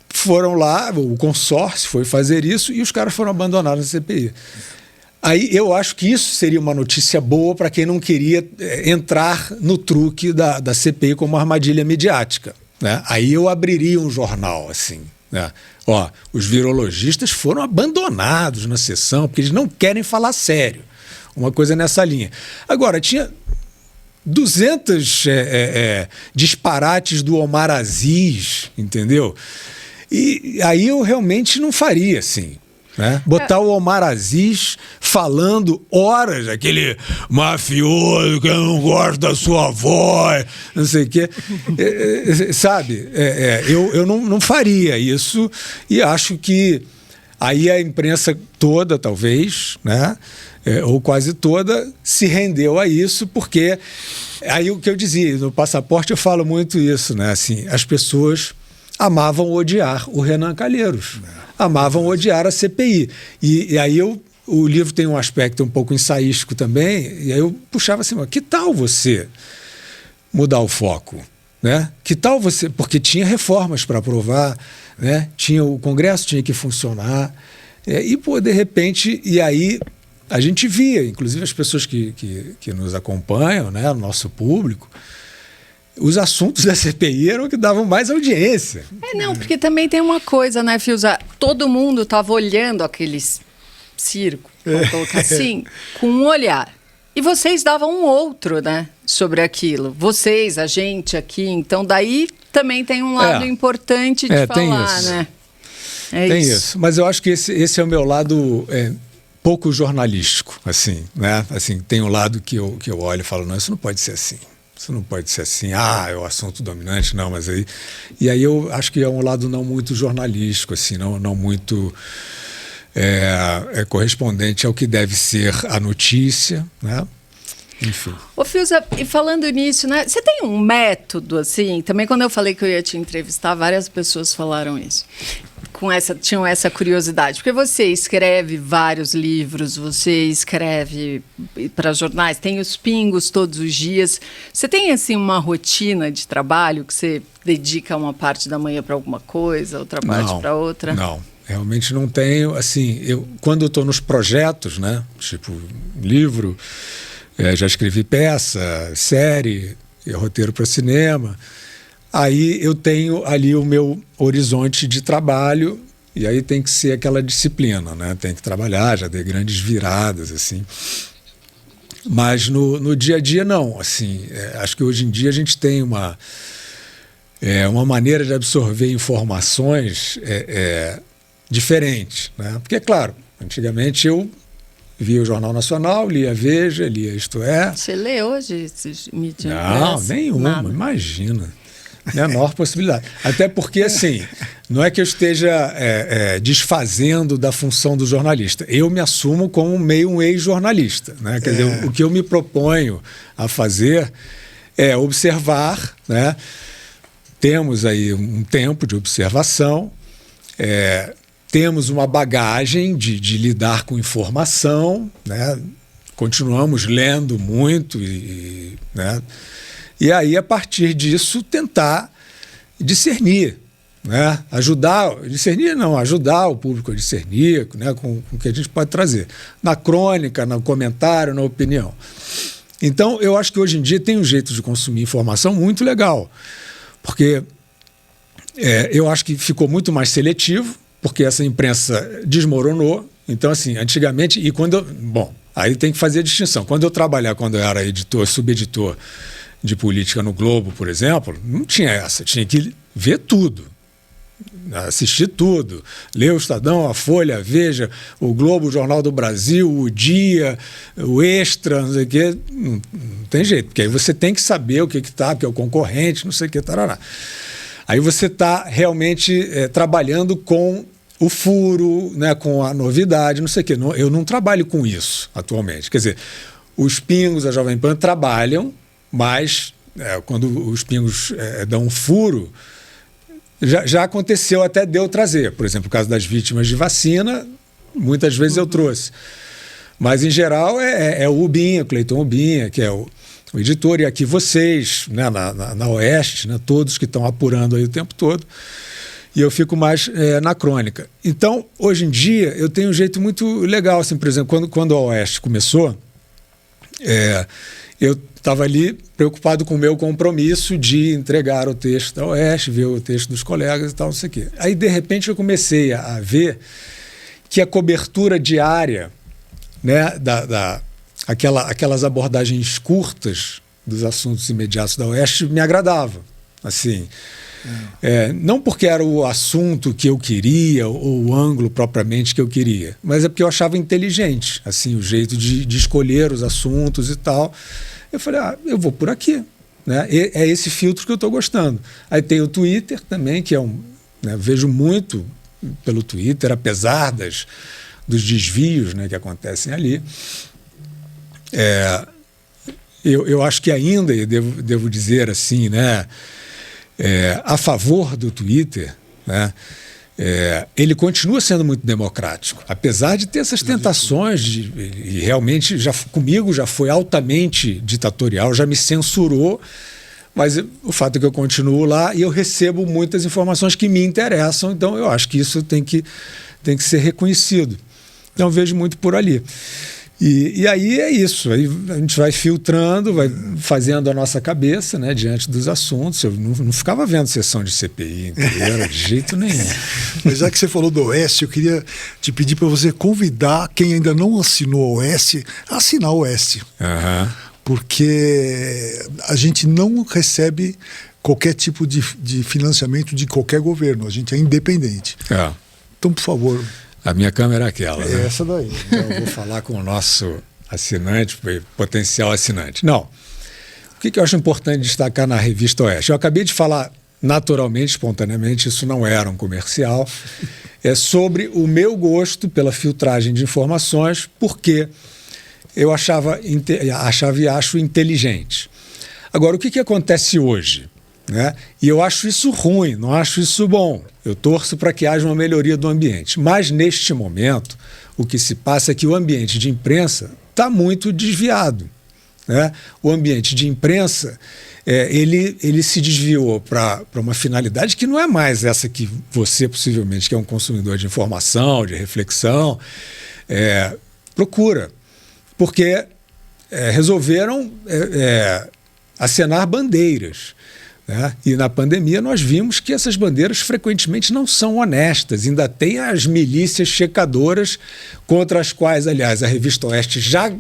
S2: foram lá, o consórcio foi fazer isso e os caras foram abandonados na CPI. Aí eu acho que isso seria uma notícia boa para quem não queria entrar no truque da CPI como armadilha midiática, né? Aí eu abriria um jornal assim, né? Os virologistas foram abandonados na sessão porque eles não querem falar sério. Uma coisa nessa linha. Agora, tinha 200 disparates do Omar Aziz, entendeu? E aí eu realmente não faria assim. Né? Botar o Omar Aziz falando horas, aquele mafioso que eu não gosto da sua voz, não sei o quê. Sabe? Eu não faria isso e acho que aí a imprensa toda, talvez, né? Ou quase toda, se rendeu a isso, porque aí o que eu dizia, no Passaporte eu falo muito isso, né? Assim, as pessoas amavam odiar o Renan Calheiros, amavam odiar a CPI. E aí o livro tem um aspecto um pouco ensaístico também, e aí eu puxava assim, que tal você mudar o foco? Né? Que tal você... Porque tinha reformas para aprovar, né? Tinha o Congresso tinha que funcionar, e, pô, de repente, e aí a gente via, inclusive as pessoas que nos acompanham, né? O nosso público, os assuntos da CPI eram que davam mais audiência.
S3: Não, porque também tem uma coisa, né, Fiuza? Todo mundo estava olhando aqueles circo, vamos colocar assim, com um olhar. E vocês davam um outro, né, sobre aquilo. Vocês, a gente aqui. Então, daí também tem um lado importante de falar, né?
S2: Tem isso. Mas eu acho que esse é o meu lado pouco jornalístico, assim, né? Assim, tem um lado que eu olho e falo, não, isso não pode ser assim. Isso não pode ser assim, é o assunto dominante, não, mas aí... E aí eu acho que é um lado não muito jornalístico, assim, não muito correspondente ao que deve ser a notícia, né? Enfim.
S3: Ô, Fiuza, e falando nisso, né? Você tem um método, assim? Também quando eu falei que eu ia te entrevistar, várias pessoas falaram isso. Tinham essa curiosidade. Porque você escreve vários livros, você escreve para jornais, tem os pingos todos os dias. Você tem, assim, uma rotina de trabalho que você dedica uma parte da manhã para alguma coisa, outra parte para outra?
S2: Não, realmente não tenho. Assim, quando eu estou nos projetos, né? Tipo, livro, já escrevi peça, série, roteiro para cinema. Aí eu tenho ali o meu horizonte de trabalho e aí tem que ser aquela disciplina, né? Tem que trabalhar, já dei grandes viradas, assim. Mas no dia a dia, não. Assim, acho que hoje em dia a gente tem uma maneira de absorver informações diferente, né? Porque, é claro, antigamente eu via o Jornal Nacional, lia a Veja, lia Isto É.
S3: Você lê hoje esses mídias?
S2: Não, nenhuma, imagina. Menor possibilidade. Até porque, assim, não é que eu esteja desfazendo da função do jornalista. Eu me assumo como meio um ex-jornalista, né? Quer dizer, o que eu me proponho a fazer é observar, né? Temos aí um tempo de observação, temos uma bagagem de lidar com informação, né? Continuamos lendo muito né? E aí, a partir disso, tentar discernir, né? Ajudar o público a discernir, né? com o que a gente pode trazer. Na crônica, no comentário, na opinião. Então, eu acho que hoje em dia tem um jeito de consumir informação muito legal. Porque eu acho que ficou muito mais seletivo, porque essa imprensa desmoronou. Então, assim, antigamente... aí tem que fazer a distinção. Quando eu era editor, subeditor de política no Globo, por exemplo, não tinha essa. Tinha que ver tudo, assistir tudo, ler o Estadão, a Folha, a Veja, o Globo, o Jornal do Brasil, o Dia, o Extra, não sei o quê. Não tem jeito, porque aí você tem que saber o que está, que é o concorrente, não sei o que, tarará. Aí você está realmente trabalhando com o furo, né, com a novidade, não sei o quê. Eu não trabalho com isso atualmente. Quer dizer, os pingos, a Jovem Pan trabalham, mas quando os pingos dão um furo, já aconteceu até de eu trazer. Por exemplo, o caso das vítimas de vacina, muitas vezes eu trouxe. Mas, em geral, é o Ubinha, o Cleiton Ubinha, que é o editor, e aqui vocês, né, na Oeste, né, todos que estão apurando aí o tempo todo, e eu fico mais na crônica. Então, hoje em dia, eu tenho um jeito muito legal. Assim, por exemplo, quando a Oeste começou, eu estava ali preocupado com o meu compromisso de entregar o texto da Oeste, ver o texto dos colegas e tal, não sei o quê. Aí, de repente, eu comecei a ver que a cobertura diária, né, aquelas abordagens curtas dos assuntos imediatos da Oeste me agradava. Assim, Não porque era o assunto que eu queria ou o ângulo propriamente que eu queria, mas é porque eu achava inteligente, assim, o jeito de escolher os assuntos e tal. Eu falei, eu vou por aqui, né? É esse filtro que eu estou gostando. Aí tem o Twitter também, que né, vejo muito pelo Twitter, apesar dos desvios, né, que acontecem ali. Eu acho que ainda, e devo dizer assim, né, a favor do Twitter, né, ele continua sendo muito democrático, apesar de ter essas tentações, e realmente comigo já foi altamente ditatorial, já me censurou, mas o fato é que eu continuo lá e eu recebo muitas informações que me interessam, então eu acho que isso tem que ser reconhecido. Então eu vejo muito por ali. E aí é isso, aí a gente vai filtrando, vai fazendo a nossa cabeça, né, diante dos assuntos. Eu não ficava vendo sessão de CPI inteira, de jeito nenhum.
S1: Mas já que você falou do OS, eu queria te pedir para você convidar quem ainda não assinou o OS a assinar o OS. Porque a gente não recebe qualquer tipo de financiamento de qualquer governo, a gente é independente. Então, por favor...
S2: A minha câmera é aquela, né?
S1: Essa daí.
S2: Então eu vou falar com o nosso assinante, potencial assinante. Não. O que eu acho importante destacar na Revista Oeste? Eu acabei de falar naturalmente, espontaneamente, isso não era um comercial, sobre o meu gosto pela filtragem de informações, porque eu achava e acho inteligente. Agora, o que acontece hoje? Né? E eu acho isso ruim, não acho isso bom. Eu torço para que haja uma melhoria do ambiente. Mas, neste momento, o que se passa é que o ambiente de imprensa está muito desviado. Né? O ambiente de imprensa, ele se desviou para uma finalidade que não é mais essa que você, possivelmente, que é um consumidor de informação, de reflexão, procura. Porque resolveram acenar bandeiras. Né? E na pandemia nós vimos que essas bandeiras frequentemente não são honestas. Ainda tem as milícias checadoras contra as quais, aliás, a Revista Oeste já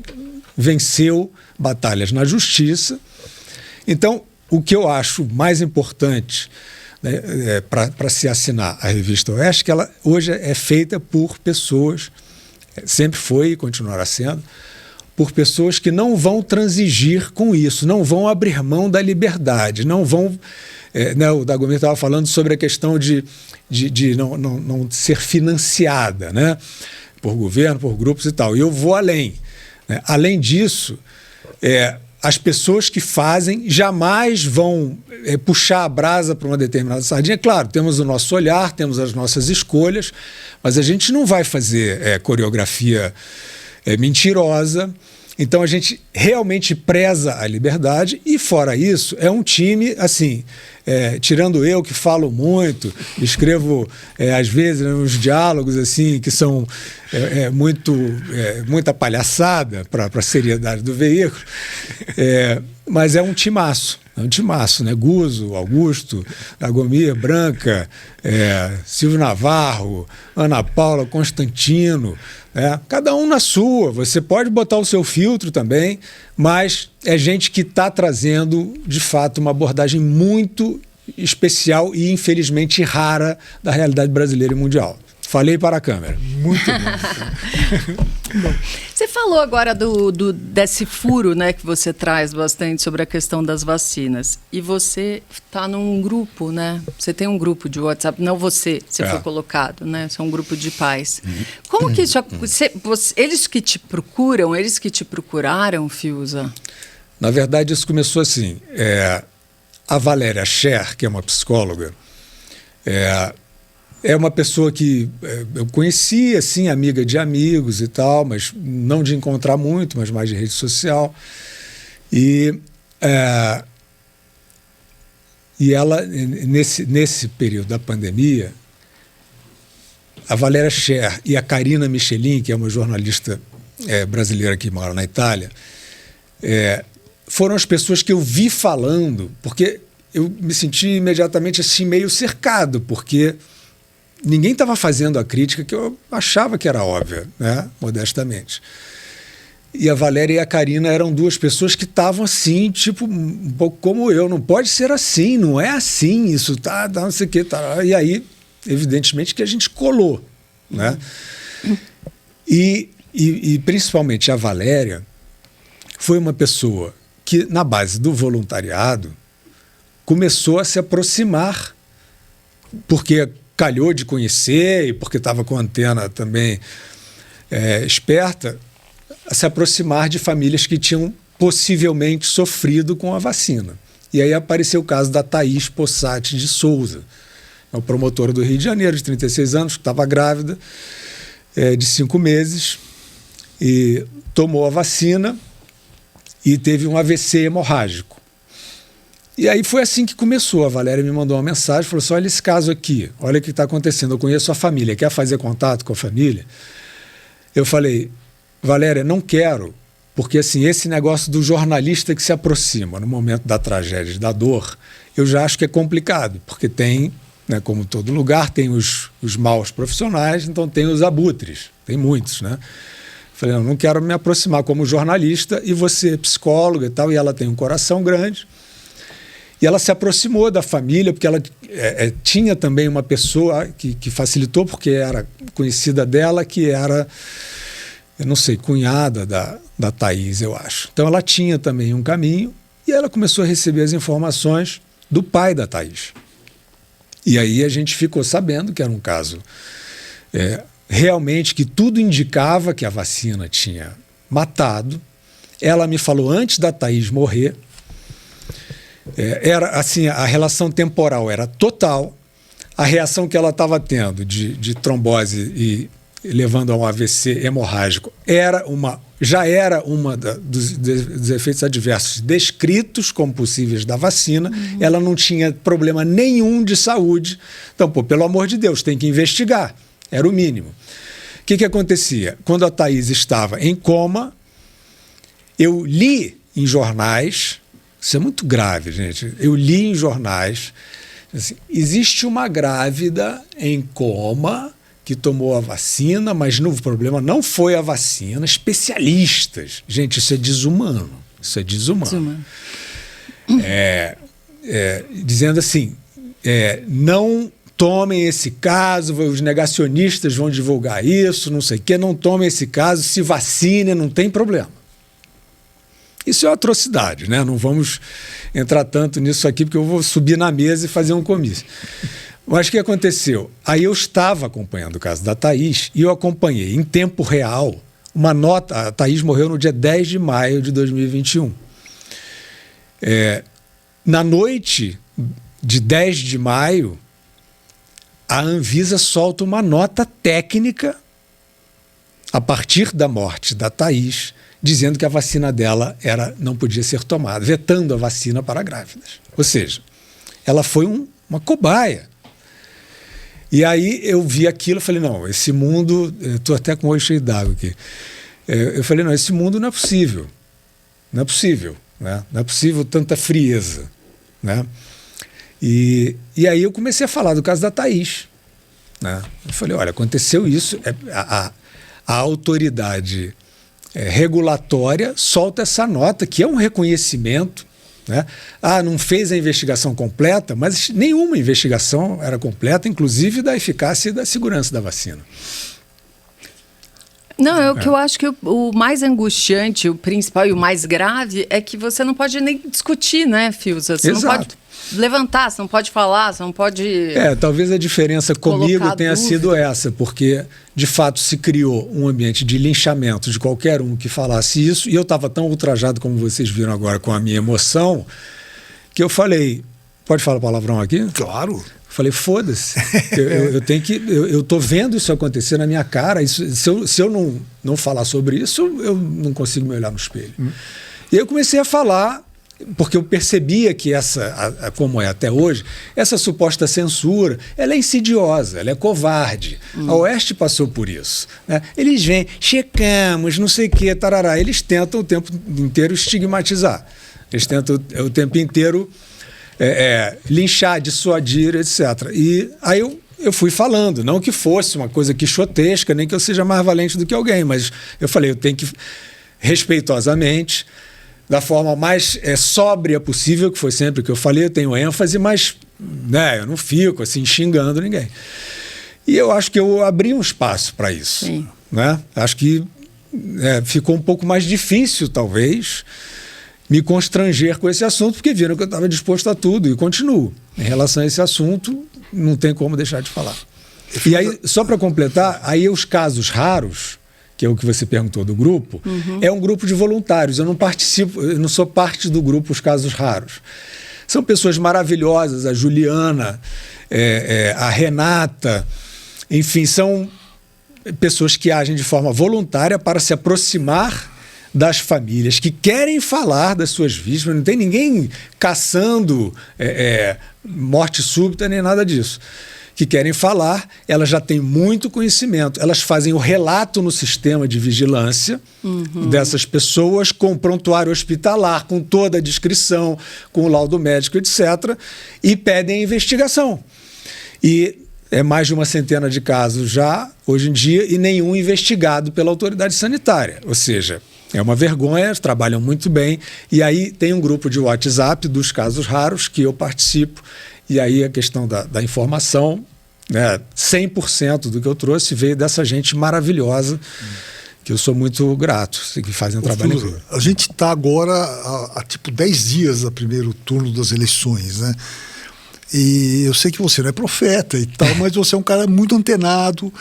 S2: venceu batalhas na justiça. Então, o que eu acho mais importante, né, para se assinar a Revista Oeste, que ela hoje é feita por pessoas, sempre foi e continuará sendo, por pessoas que não vão transigir com isso, não vão abrir mão da liberdade, não vão... né, o Dagomir estava falando sobre a questão de não ser financiada, né, por governo, por grupos e tal. E eu vou além. Né? Além disso, as pessoas que fazem jamais vão puxar a brasa para uma determinada sardinha. Claro, temos o nosso olhar, temos as nossas escolhas, mas a gente não vai fazer coreografia mentirosa. Então a gente realmente preza a liberdade e, fora isso, é um time, assim, tirando eu que falo muito, escrevo às vezes uns diálogos assim que são muita palhaçada para a seriedade do veículo, mas é um timaço. É um timaço, né? Guzo, Augusto, Dagomir, Branca, Silvio Navarro, Ana Paula, Constantino, cada um na sua. Você pode botar o seu filtro também, mas é gente que está trazendo, de fato, uma abordagem muito especial e, infelizmente, rara da realidade brasileira e mundial. Falei para a câmera.
S1: Muito bom.
S3: Você falou agora desse furo, né, que você traz bastante sobre a questão das vacinas. E você está num grupo, né? Você tem um grupo de WhatsApp, não você foi colocado, né? Você é um grupo de pais. Como que isso... eles que te procuraram, Fiuza?
S2: Na verdade, isso começou assim. A Valéria Scher, que é uma psicóloga, é uma pessoa que eu conheci, assim, amiga de amigos e tal, mas não de encontrar muito, mas mais de rede social. E ela, nesse período da pandemia, a Valéria Scher e a Karina Michelin, que é uma jornalista brasileira que mora na Itália, foram as pessoas que eu vi falando, porque eu me senti imediatamente assim, meio cercado, porque ninguém estava fazendo a crítica que eu achava que era óbvia, né, modestamente. E a Valéria e a Karina eram duas pessoas que estavam assim, tipo, um pouco como eu. Não pode ser assim, não é assim, isso tá não sei o que. Tá. E aí, evidentemente, que a gente colou, né? E principalmente a Valéria foi uma pessoa que, na base do voluntariado, começou a se aproximar, porque calhou de conhecer e porque estava com a antena também esperta, a se aproximar de famílias que tinham possivelmente sofrido com a vacina. E aí apareceu o caso da Thaís Possati de Souza, uma promotora do Rio de Janeiro, de 36 anos, que estava grávida de 5 meses, e tomou a vacina e teve um AVC hemorrágico. E aí foi assim que começou. A Valéria me mandou uma mensagem, falou assim, olha esse caso aqui, olha o que está acontecendo, eu conheço a família, quer fazer contato com a família? Eu falei, Valéria, não quero, porque assim, esse negócio do jornalista que se aproxima no momento da tragédia, da dor, eu já acho que é complicado, porque tem, né, como todo lugar, tem os maus profissionais, então tem os abutres, tem muitos, né? Falei, não quero me aproximar como jornalista e você psicóloga e tal, e ela tem um coração grande. E ela se aproximou da família, porque ela tinha também uma pessoa que facilitou, porque era conhecida dela, que era, eu não sei, cunhada da Thaís, eu acho. Então ela tinha também um caminho e ela começou a receber as informações do pai da Thaís. E aí a gente ficou sabendo que era um caso realmente que tudo indicava que a vacina tinha matado. Ela me falou antes da Thaís morrer. Era assim, a relação temporal era total, a reação que ela estava tendo de trombose e levando a um AVC hemorrágico já era uma dos efeitos adversos descritos como possíveis da vacina. Ela não tinha problema nenhum de saúde, então, pelo amor de Deus, tem que investigar, era o mínimo. O que acontecia? Quando a Thaís estava em coma, eu li em jornais. Isso é muito grave, gente. Eu li em jornais, assim, existe uma grávida em coma que tomou a vacina, mas o problema não foi a vacina. Especialistas. Gente, isso é desumano. Isso é desumano. Dizendo assim, não tomem esse caso, os negacionistas vão divulgar isso, não sei o quê, não tomem esse caso, se vacinem, não tem problema. Isso é uma atrocidade, né? Não vamos entrar tanto nisso aqui, porque eu vou subir na mesa e fazer um comício. Mas o que aconteceu? Aí eu estava acompanhando o caso da Thaís e eu acompanhei em tempo real uma nota. A Thaís morreu no dia 10 de maio de 2021. Na noite de 10 de maio, a Anvisa solta uma nota técnica a partir da morte da Thaís, dizendo que a vacina dela não podia ser tomada, vetando a vacina para grávidas. Ou seja, ela foi uma cobaia. E aí eu vi aquilo e falei, não, esse mundo... Estou até com o olho cheio d'água aqui. Eu falei, não, esse mundo não é possível. Não é possível. Né? Não é possível tanta frieza. Né? E aí eu comecei a falar do caso da Thaís. Né? Eu falei, olha, aconteceu isso, a autoridade regulatória solta essa nota, que é um reconhecimento, né? Não fez a investigação completa, mas nenhuma investigação era completa, inclusive da eficácia e da segurança da vacina.
S3: Não, o que eu acho que o mais angustiante, o principal e o mais grave é que você não pode nem discutir, né, Filza? Você não pode levantar, você não pode falar, você não pode...
S2: talvez a diferença comigo tenha sido essa, porque de fato se criou um ambiente de linchamento de qualquer um que falasse isso, e eu estava tão ultrajado, como vocês viram agora, com a minha emoção, que eu falei, pode falar palavrão aqui?
S1: Claro.
S2: Falei, foda-se, eu tô vendo isso acontecer na minha cara, se eu não falar sobre isso, eu não consigo me olhar no espelho. E eu comecei a falar, porque eu percebia que como é até hoje, essa suposta censura, ela é insidiosa, ela é covarde. A Oeste passou por isso. Né? Eles vêm, checamos, não sei o quê, tarará. Eles tentam o tempo inteiro estigmatizar. Eles tentam o tempo inteiro linchar, dissuadir, etc. E aí eu fui falando, não que fosse uma coisa quixotesca, nem que eu seja mais valente do que alguém, mas eu falei, eu tenho que respeitosamente, da forma mais sóbria possível, que foi sempre o que eu falei, eu tenho ênfase, mas eu não fico assim xingando ninguém. E eu acho que eu abri um espaço para isso.
S3: Sim.
S2: Né? Acho que ficou um pouco mais difícil, talvez, me constranger com esse assunto, porque viram que eu estava disposto a tudo e continuo. Em relação a esse assunto, não tem como deixar de falar. E aí, só para completar, aí os casos raros, que é o que você perguntou do grupo, é um grupo de voluntários. Eu não participo, eu não sou parte do grupo Os Casos Raros. São pessoas maravilhosas, a Juliana, a Renata, enfim, são pessoas que agem de forma voluntária para se aproximar das famílias que querem falar das suas vítimas. Não tem ninguém caçando morte súbita nem nada disso. Que querem falar, elas já têm muito conhecimento. Elas fazem o relato no sistema de vigilância dessas pessoas, com prontuário hospitalar, com toda a descrição, com o laudo médico, etc., e pedem a investigação. E é mais de uma centena de casos já, hoje em dia, e nenhum investigado pela autoridade sanitária. Ou seja, é uma vergonha, trabalham muito bem. E aí tem um grupo de WhatsApp dos casos raros que eu participo. E aí a questão da informação, 100% do que eu trouxe veio dessa gente maravilhosa, que eu sou muito grato, que fazem um trabalho incrível.
S1: A gente está agora há tipo 10 dias do primeiro turno das eleições, né? E eu sei que você não é profeta e tal, mas você é um cara muito antenado,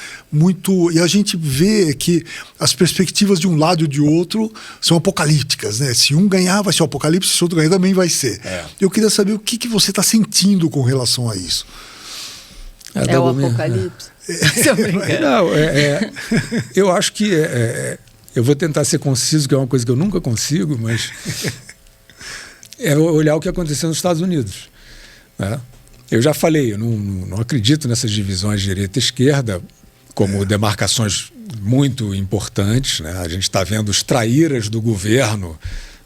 S1: e a gente vê que as perspectivas de um lado e de outro são apocalípticas, né? Se um ganhar, vai ser o apocalipse, se o outro ganhar, também vai ser. Eu queria saber o que você está sentindo com relação a isso.
S3: É o apocalipse?
S2: Não, eu acho que eu vou tentar ser conciso, que é uma coisa que eu nunca consigo, mas é olhar o que aconteceu nos Estados Unidos, né? Eu já falei, eu não acredito nessas divisões direita e esquerda como demarcações muito importantes, né? A gente está vendo os traíras do governo,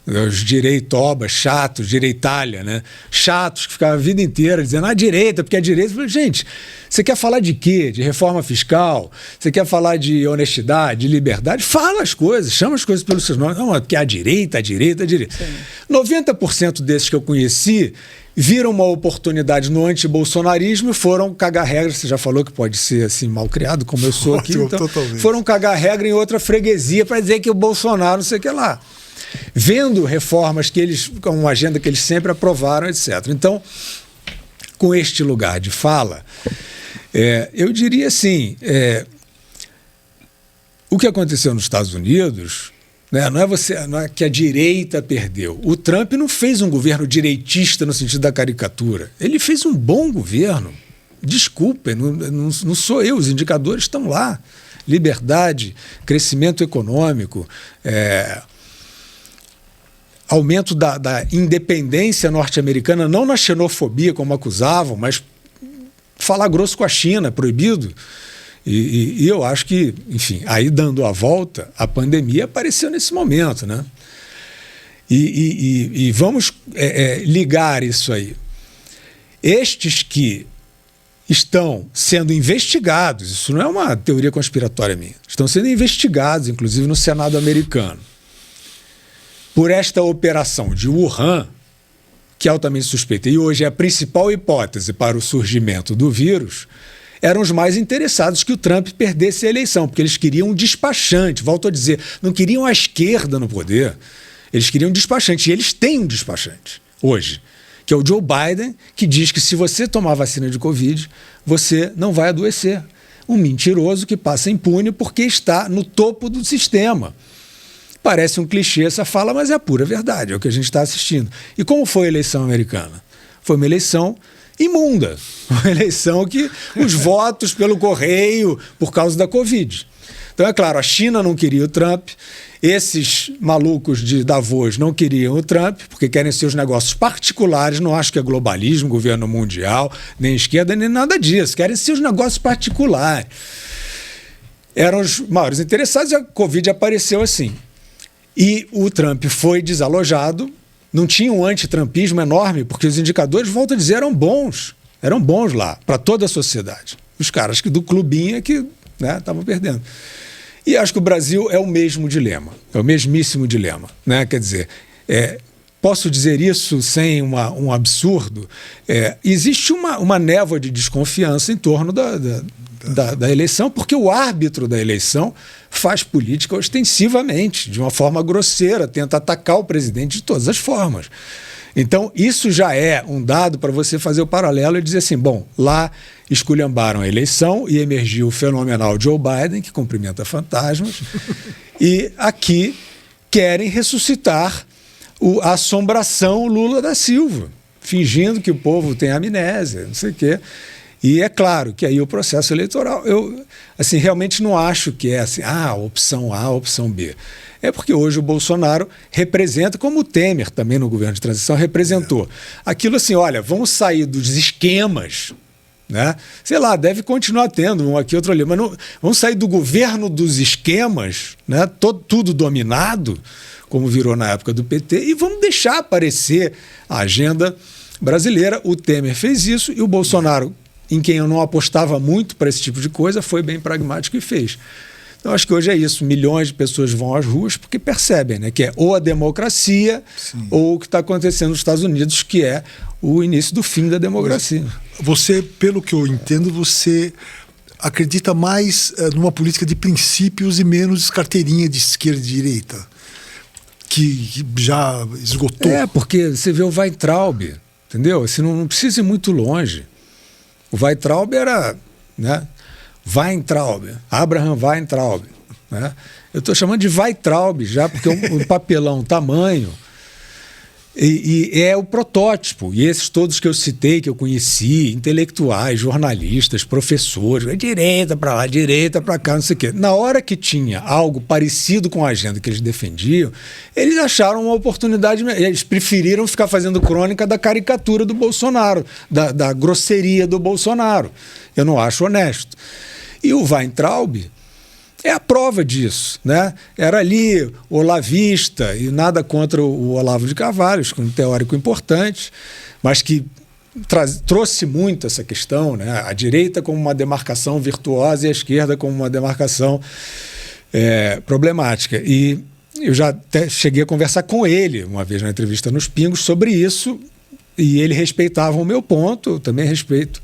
S2: os direitobas chatos, direitalha, né? Chatos que ficavam a vida inteira dizendo a direita, porque a direita... Gente, você quer falar de quê? De reforma fiscal? Você quer falar de honestidade, de liberdade? Fala as coisas, chama as coisas pelos seus nomes. Não, porque a direita. Sim. 90% desses que eu conheci viram uma oportunidade no antibolsonarismo e foram cagar regra. Você já falou que pode ser assim mal criado, como eu sou aqui. Então, totalmente. Foram cagar regra em outra freguesia para dizer que o Bolsonaro não sei o que lá. Vendo reformas que eles, com uma agenda que eles sempre aprovaram, etc. Então, com este lugar de fala, eu diria assim, o que aconteceu nos Estados Unidos, né, não é que a direita perdeu. O Trump não fez um governo direitista no sentido da caricatura. Ele fez um bom governo. Desculpem, não sou eu, os indicadores estão lá. Liberdade, crescimento econômico, aumento da independência norte-americana, não na xenofobia, como acusavam, mas falar grosso com a China, proibido. E eu acho que, enfim, aí dando a volta, a pandemia apareceu nesse momento, né? E vamos ligar isso aí. Estes que estão sendo investigados, isso não é uma teoria conspiratória minha, estão sendo investigados, inclusive no Senado americano, por esta operação de Wuhan, que é altamente suspeita, e hoje é a principal hipótese para o surgimento do vírus, eram os mais interessados que o Trump perdesse a eleição, porque eles queriam um despachante, volto a dizer, não queriam a esquerda no poder, eles queriam um despachante, e eles têm um despachante hoje, que é o Joe Biden, que diz que se você tomar vacina de Covid, você não vai adoecer. Um mentiroso que passa impune porque está no topo do sistema. Parece um clichê essa fala, mas é a pura verdade, é o que a gente está assistindo. E como foi a eleição americana? Foi uma eleição imunda, uma eleição que os votos pelo correio por causa da Covid. Então, é claro, a China não queria o Trump, esses malucos de Davos não queriam o Trump, porque querem seus negócios particulares, não acho que é globalismo, governo mundial, nem esquerda, nem nada disso, querem seus negócios particulares. Eram os maiores interessados e a Covid apareceu assim. E o Trump foi desalojado, não tinha um antitrampismo enorme, porque os indicadores, volto a dizer, eram bons lá, para toda a sociedade. Os caras do clubinho é que estavam perdendo. E acho que o Brasil é o mesmo dilema, é o mesmíssimo dilema, né? Quer dizer, posso dizer isso sem um absurdo? Existe uma névoa de desconfiança em torno da eleição, porque o árbitro da eleição faz política ostensivamente, de uma forma grosseira, tenta atacar o presidente de todas as formas. Então, isso já é um dado para você fazer o paralelo e dizer assim, bom, lá esculhambaram a eleição e emergiu o fenomenal Joe Biden, que cumprimenta fantasmas, e aqui querem ressuscitar a assombração Lula da Silva, fingindo que o povo tem amnésia, não sei o quê. E é claro que aí o processo eleitoral, eu assim, realmente não acho que é assim, opção A, opção B. É porque hoje o Bolsonaro representa, como o Temer também no governo de transição representou, aquilo assim, olha, vamos sair dos esquemas, né? Sei lá, deve continuar tendo um aqui, outro ali, mas não, vamos sair do governo dos esquemas, né? Tudo dominado, como virou na época do PT, e vamos deixar aparecer a agenda brasileira. O Temer fez isso e o Bolsonaro, em quem eu não apostava muito para esse tipo de coisa, foi bem pragmático e fez. Então, acho que hoje é isso. Milhões de pessoas vão às ruas porque percebem, né, que é ou a democracia ou o que está acontecendo nos Estados Unidos, que é o início do fim da democracia.
S1: Você, pelo que eu entendo, você acredita mais numa política de princípios e menos carteirinha de esquerda e direita, que já esgotou.
S2: Porque você vê o Weintraub, entendeu? Assim, não precisa ir muito longe. O Weintraub era, né? Weintraub, Abraham Weintraub, né? Eu estou chamando de Weintraub já, porque o papelão tamanho e é o protótipo. E esses todos que eu citei, que eu conheci, intelectuais, jornalistas, professores, direita para lá, direita para cá, não sei o quê. Na hora que tinha algo parecido com a agenda que eles defendiam, eles acharam uma oportunidade, eles preferiram ficar fazendo crônica da caricatura do Bolsonaro, da grosseria do Bolsonaro. Eu não acho honesto. E o Weintraub é a prova disso, né? Era ali olavista, e nada contra o Olavo de Carvalho, um teórico importante, mas que trouxe muito essa questão, né? A direita como uma demarcação virtuosa e a esquerda como uma demarcação problemática. E eu já até cheguei a conversar com ele uma vez na entrevista nos Pingos sobre isso, e ele respeitava o meu ponto, eu também respeito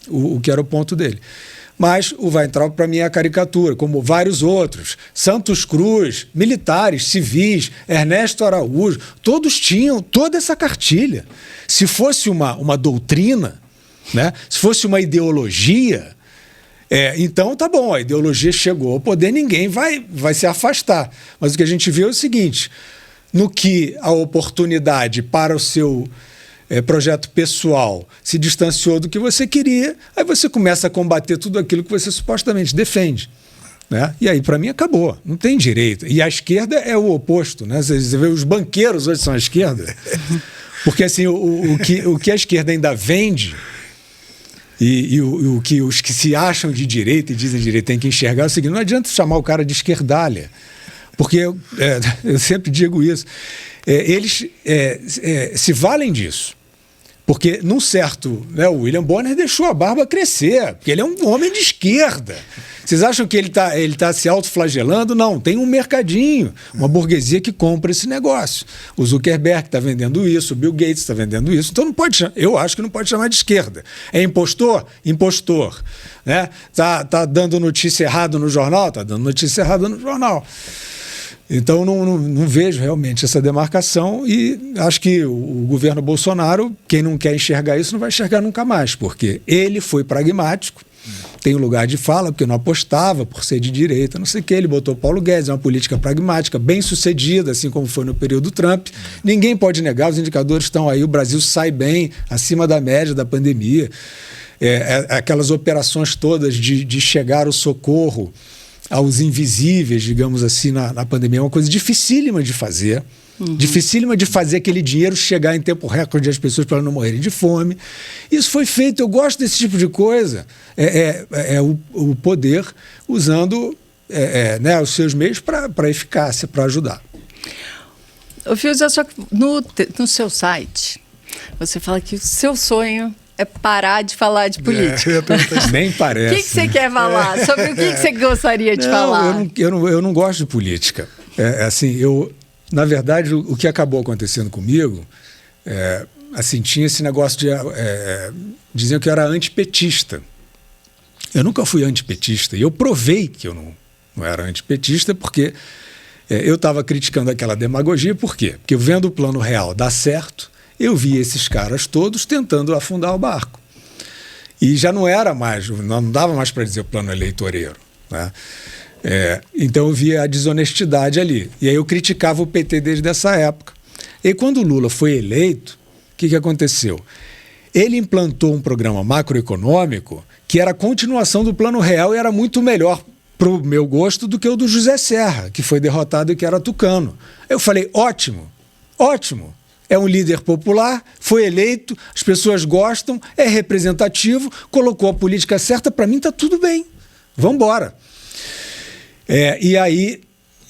S2: o que era o ponto dele. Mas o Weintraub, para mim, é a caricatura, como vários outros. Santos Cruz, militares, civis, Ernesto Araújo, todos tinham toda essa cartilha. Se fosse uma doutrina, né? Se fosse uma ideologia, então tá bom, a ideologia chegou ao poder, ninguém vai se afastar. Mas o que a gente vê é o seguinte, no que a oportunidade para o seu projeto pessoal se distanciou do que você queria, aí você começa a combater tudo aquilo que você supostamente defende, né? E aí, para mim, acabou. Não tem direito. E a esquerda é o oposto, né? Você vê, os banqueiros hoje são a esquerda. Porque assim, o que a esquerda ainda vende e o que os que se acham de direita e dizem direita têm que enxergar é o seguinte, não adianta chamar o cara de esquerdalha. Porque eu sempre digo isso. Eles se valem disso. Porque, num certo... né, o William Bonner deixou a barba crescer, porque ele é um homem de esquerda. Vocês acham que ele tá se autoflagelando? Não, tem um mercadinho, uma burguesia que compra esse negócio. O Zuckerberg está vendendo isso, o Bill Gates está vendendo isso. Então, eu acho que não pode chamar de esquerda. É impostor? Impostor. Né? Tá dando notícia errada no jornal? Está dando notícia errada no jornal. Então, não vejo realmente essa demarcação e acho que o governo Bolsonaro, quem não quer enxergar isso, não vai enxergar nunca mais, porque ele foi pragmático, tem um lugar de fala, porque não apostava por ser de direita, não sei o quê, ele botou Paulo Guedes, é uma política pragmática, bem sucedida, assim como foi no período Trump. Ninguém pode negar, os indicadores estão aí, o Brasil sai bem, acima da média da pandemia. Aquelas operações todas de chegar o socorro aos invisíveis, digamos assim, na pandemia, é uma coisa dificílima de fazer. Dificílima de fazer aquele dinheiro chegar em tempo recorde às pessoas para não morrerem de fome. Isso foi feito, eu gosto desse tipo de coisa. O poder usando os seus meios para eficácia, para ajudar.
S3: Ô, Fiuza, só que no seu site, você fala que o seu sonho é parar de falar de política.
S2: Nem
S3: O
S2: parece.
S3: que você quer falar? Sobre o que você gostaria de falar?
S2: Eu não gosto de política. Assim, na verdade, o que acabou acontecendo comigo, assim, tinha esse negócio de dizer que eu era antipetista. Eu nunca fui antipetista e eu provei que eu não era antipetista porque eu estava criticando aquela demagogia. Por quê? Porque vendo o plano real dar certo, eu vi esses caras todos tentando afundar o barco. E já não era mais, não dava mais para dizer o plano eleitoreiro, né? Então eu via a desonestidade ali. E aí eu criticava o PT desde essa época. E quando o Lula foi eleito, o que aconteceu? Ele implantou um programa macroeconômico que era a continuação do plano real e era muito melhor para o meu gosto do que o do José Serra, que foi derrotado e que era tucano. Eu falei, ótimo, ótimo. É um líder popular, foi eleito, as pessoas gostam, é representativo, colocou a política certa, para mim está tudo bem. Vamos embora. E aí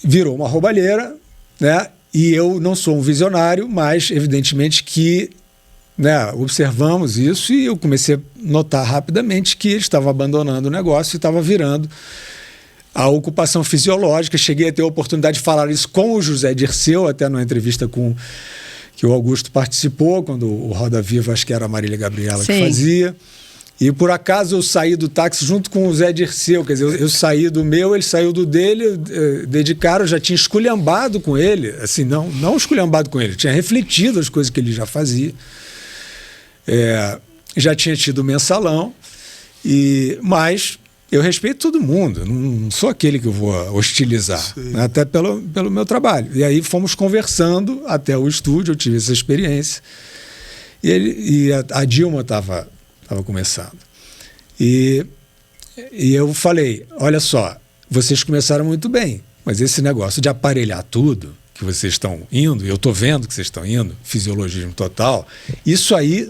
S2: virou uma roubalheira, né? E eu não sou um visionário, mas evidentemente que, né, observamos isso e eu comecei a notar rapidamente que ele estava abandonando o negócio e estava virando a ocupação fisiológica. Cheguei a ter a oportunidade de falar isso com o José Dirceu, até numa entrevista que o Augusto participou, quando o Roda Viva, acho que era a Marília Gabriela que fazia. E por acaso eu saí do táxi junto com o Zé Dirceu, quer dizer, eu saí do meu, ele saiu do dele, de cara eu já tinha esculhambado com ele, assim, não esculhambado com ele, tinha refletido as coisas que ele já fazia. Já tinha tido mensalão, mas eu respeito todo mundo, não sou aquele que eu vou hostilizar, né, até pelo meu trabalho. E aí fomos conversando até o estúdio, eu tive essa experiência, e a Dilma estava começando. E eu falei, olha só, vocês começaram muito bem, mas esse negócio de aparelhar tudo, que vocês estão indo, e eu estou vendo que vocês estão indo, fisiologismo total, isso aí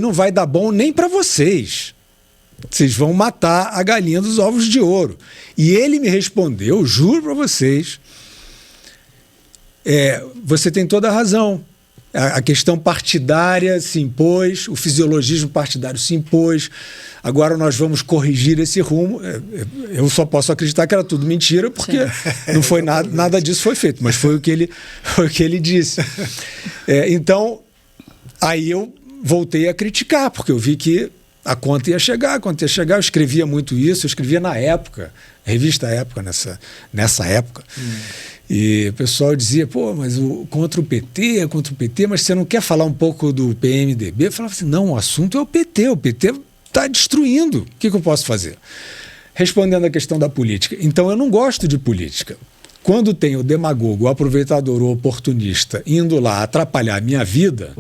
S2: não vai dar bom nem para vocês. Vocês vão matar a galinha dos ovos de ouro. E ele me respondeu, juro para vocês, você tem toda a razão. A questão partidária se impôs, o fisiologismo partidário se impôs, agora nós vamos corrigir esse rumo. Eu só posso acreditar que era tudo mentira, porque não foi nada disso foi feito, mas foi o que ele disse. Então, aí eu voltei a criticar, porque eu vi que a conta ia chegar, eu escrevia muito isso, eu escrevia na época, revista Época, nessa época. E o pessoal dizia, pô, mas contra o PT, mas você não quer falar um pouco do PMDB? Eu falava assim, não, o assunto é o PT está destruindo, o que eu posso fazer? Respondendo à questão da política, então eu não gosto de política. Quando tem o demagogo, o aproveitador, o oportunista, indo lá atrapalhar a minha vida,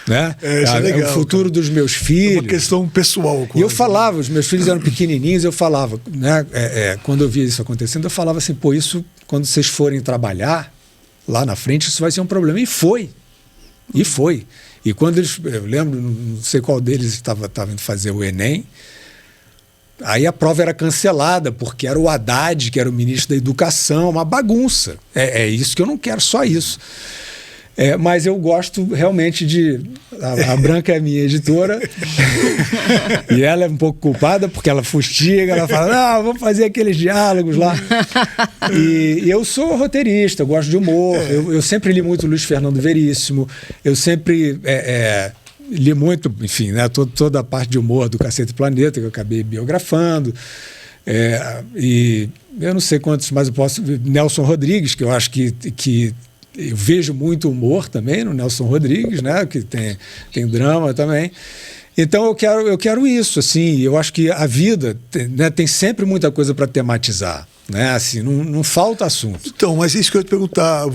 S2: né?
S1: Legal,
S2: o futuro dos meus filhos. É
S1: uma questão pessoal.
S2: E eu falava, os meus filhos eram pequenininhos, eu falava, né? Quando eu via isso acontecendo, eu falava assim, pô, isso, quando vocês forem trabalhar lá na frente, isso vai ser um problema. E foi. E quando eu lembro, não sei qual deles estava indo fazer o Enem, aí a prova era cancelada, porque era o Haddad, que era o ministro da Educação, uma bagunça. É isso que eu não quero, só isso. Mas eu gosto realmente de... A Branca é minha editora e ela é um pouco culpada porque ela fustiga, ela fala, não, vamos fazer aqueles diálogos lá. E eu sou roteirista, eu gosto de humor, eu sempre li muito Luiz Fernando Veríssimo, eu sempre li muito, enfim, né, toda a parte de humor do Cacete Planeta, que eu acabei biografando. E eu não sei quantos mais eu posso... Nelson Rodrigues, que eu acho que eu vejo muito humor também no Nelson Rodrigues, né, que tem drama também. Então eu quero isso, assim, eu acho que a vida tem sempre muita coisa para tematizar, né, assim, não falta assunto.
S1: Então, mas isso que eu ia te perguntar,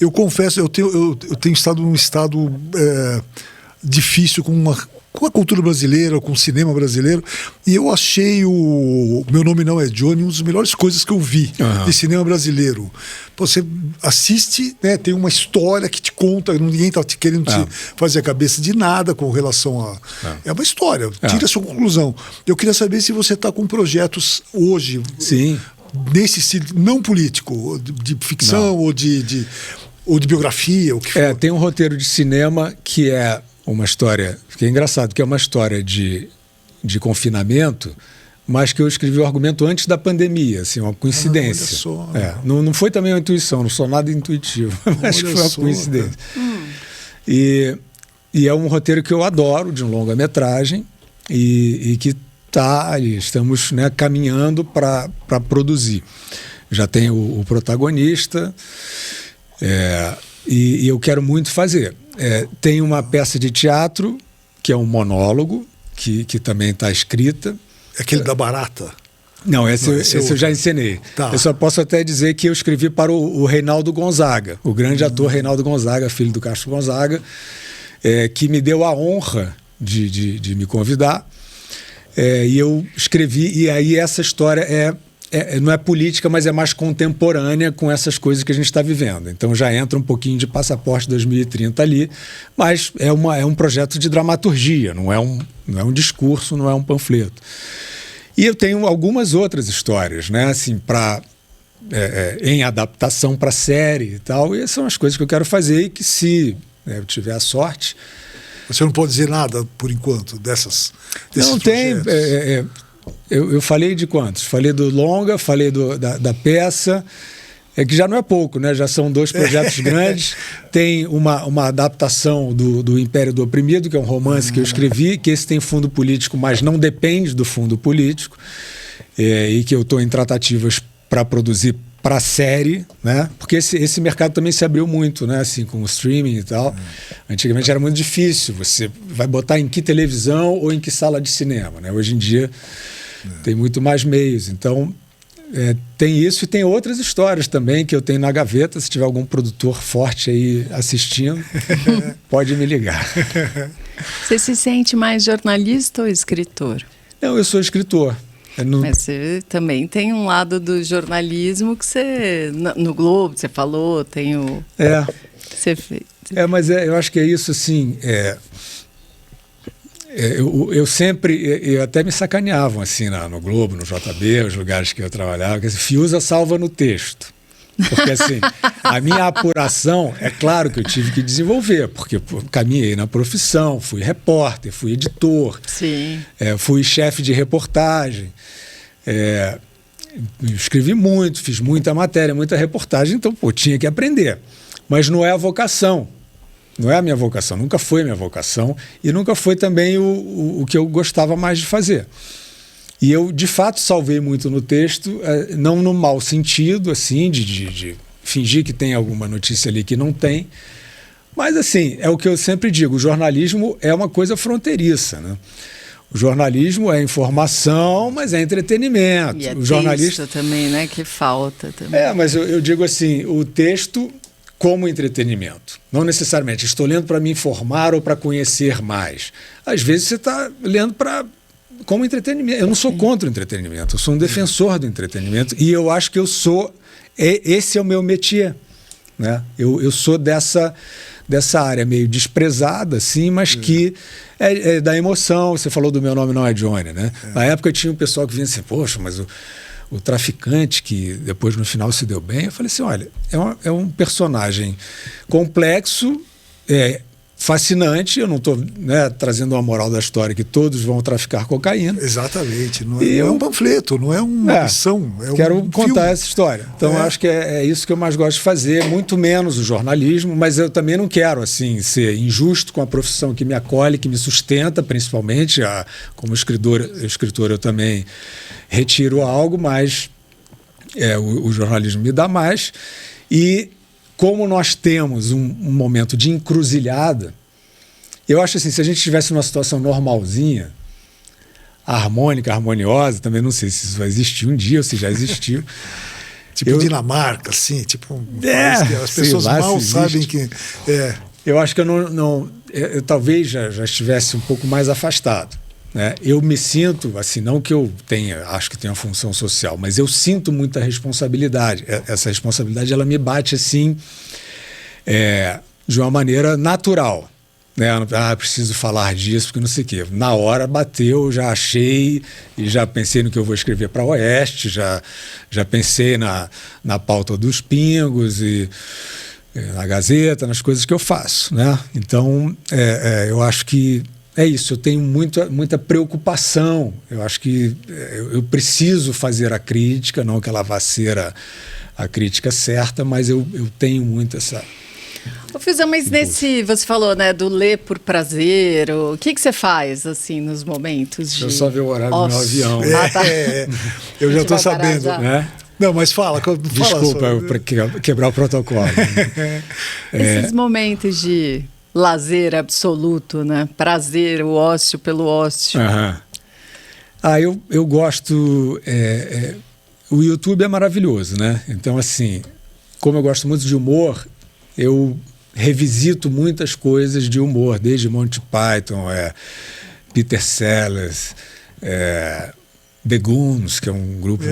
S1: eu confesso, eu tenho estado num estado difícil com a cultura brasileira, com o cinema brasileiro, e eu achei o Meu Nome Não é Johnny uma das melhores coisas que eu vi de cinema brasileiro. Você assiste, né, tem uma história que te conta, ninguém está te querendo te fazer a cabeça de nada com relação a... É uma história, tira a sua conclusão. Eu queria saber se você está com projetos hoje, nesse estilo, não político, de ficção ou de biografia, o que for.
S2: Tem um roteiro de cinema que é uma história, que é engraçado, que é uma história de confinamento, mas que eu escrevi o argumento antes da pandemia, assim, uma coincidência. Não foi também uma intuição, não sou nada intuitivo, mas foi uma coincidência. E é um roteiro que eu adoro, de um longa-metragem, e que estamos, né, caminhando para produzir. Já tem o protagonista, e eu quero muito fazer. Tem uma peça de teatro, que é um monólogo, que também está escrita.
S1: Aquele da barata?
S2: Não, esse eu já encenei.
S1: Tá.
S2: Eu só posso até dizer que eu escrevi para o Reinaldo Gonzaga, o grande ator Reinaldo Gonzaga, filho do Castro Gonzaga, que me deu a honra de me convidar. E eu escrevi, e aí essa história não é política, mas é mais contemporânea com essas coisas que a gente está vivendo. Então já entra um pouquinho de Passaporte 2030 ali, mas é um projeto de dramaturgia, não é um discurso, não é um panfleto. E eu tenho algumas outras histórias, né, assim, em adaptação para série e tal, e são as coisas que eu quero fazer e que, se eu tiver a sorte...
S1: Você não pode dizer nada, por enquanto, desses
S2: não
S1: projetos.
S2: Tem... Eu falei de quantos? Falei do longa, falei da peça, que já não é pouco, né? Já são 2 projetos grandes. Tem uma adaptação do Império do Oprimido, que é um romance que eu escrevi, que esse tem fundo político, mas não depende do fundo político, e que eu estou em tratativas para produzir para a série, né? Porque esse mercado também se abriu muito, né? Assim, com o streaming e tal. Antigamente era muito difícil. Você vai botar em que televisão ou em que sala de cinema, né? Hoje em dia tem muito mais meios. Então, tem isso, e tem outras histórias também que eu tenho na gaveta. Se tiver algum produtor forte aí assistindo, pode me ligar.
S3: Você se sente mais jornalista ou escritor?
S2: Não, eu sou escritor.
S3: Mas você também tem um lado do jornalismo que você... No Globo, você falou, tem o... Você fez.
S2: Mas eu acho que é isso, assim... Eu sempre... Eu até me sacaneavam, assim, no Globo, no JB, os lugares que eu trabalhava, que assim, Fiuza salva no texto. Porque, assim, a minha apuração, é claro que eu tive que desenvolver, porque caminhei na profissão, fui repórter, fui editor, fui chefe de reportagem, escrevi muito, fiz muita matéria, muita reportagem, então, tinha que aprender. Mas não é a vocação, não é a minha vocação, nunca foi a minha vocação, e nunca foi também o que eu gostava mais de fazer. E eu, de fato, salvei muito no texto, não no mau sentido, assim, de fingir que tem alguma notícia ali que não tem. Mas, assim, é o que eu sempre digo, o jornalismo é uma coisa fronteiriça, né? O jornalismo é informação, mas é entretenimento.
S3: E é
S2: o jornalista
S3: texto também, né? Que falta também.
S2: Mas eu digo assim, o texto como entretenimento. Não necessariamente estou lendo para me informar ou para conhecer mais. Às vezes você está lendo como entretenimento. Eu não sou contra o entretenimento, eu sou um defensor do entretenimento, e eu acho que esse é o meu métier, né? Eu sou dessa área meio desprezada, assim, mas que é da emoção. Você falou do Meu Nome Não é Johnny, né? Na época tinha um pessoal que vinha assim, poxa, mas o traficante que depois no final se deu bem. Eu falei assim, olha, é um personagem complexo, fascinante. Eu não estou, né, trazendo uma moral da história que todos vão traficar cocaína.
S1: Exatamente. Não é um panfleto, não é uma missão.
S2: Quero contar essa história. Então, eu acho que é isso que eu mais gosto de fazer, muito menos o jornalismo, mas eu também não quero, assim, ser injusto com a profissão que me acolhe, que me sustenta, principalmente. Como escritor, eu também retiro algo, mas o jornalismo me dá mais. E como nós temos um momento de encruzilhada, eu acho assim, se a gente estivesse numa situação normalzinha, harmônica, harmoniosa, também não sei se isso vai existir um dia ou se já existiu.
S1: Tipo Dinamarca, assim, tipo um país que as pessoas mal sabem que...
S2: Eu acho que eu talvez já estivesse um pouco mais afastado, né? Eu me sinto, assim, não que eu acho que tenha uma função social, mas eu sinto muita responsabilidade. Essa responsabilidade, ela me bate, assim, de uma maneira natural, né? Preciso falar disso, porque não sei o quê. Na hora bateu, já achei, e já pensei no que eu vou escrever para Oeste, já pensei na pauta dos pingos, e na Gazeta, nas coisas que eu faço, né? Então, eu acho que é isso, eu tenho muita preocupação. Eu acho que eu preciso fazer a crítica, não que ela vá ser a crítica certa, mas eu tenho muito essa...
S3: Ô, Fiuza, mas você falou, né, do ler por prazer, o que você faz, assim, nos momentos de...
S2: Eu só ver o horário do meu avião.
S3: Tá.
S1: Eu já estou sabendo.
S2: Né?
S1: Não, mas fala
S2: Desculpa, para quebrar o protocolo.
S3: Esses momentos de lazer absoluto, né? Prazer, o ócio pelo ócio.
S2: Eu gosto... o YouTube é maravilhoso, né? Então, assim, como eu gosto muito de humor, eu revisito muitas coisas de humor, desde Monty Python, Peter Sellers, The Goons, que é um grupo...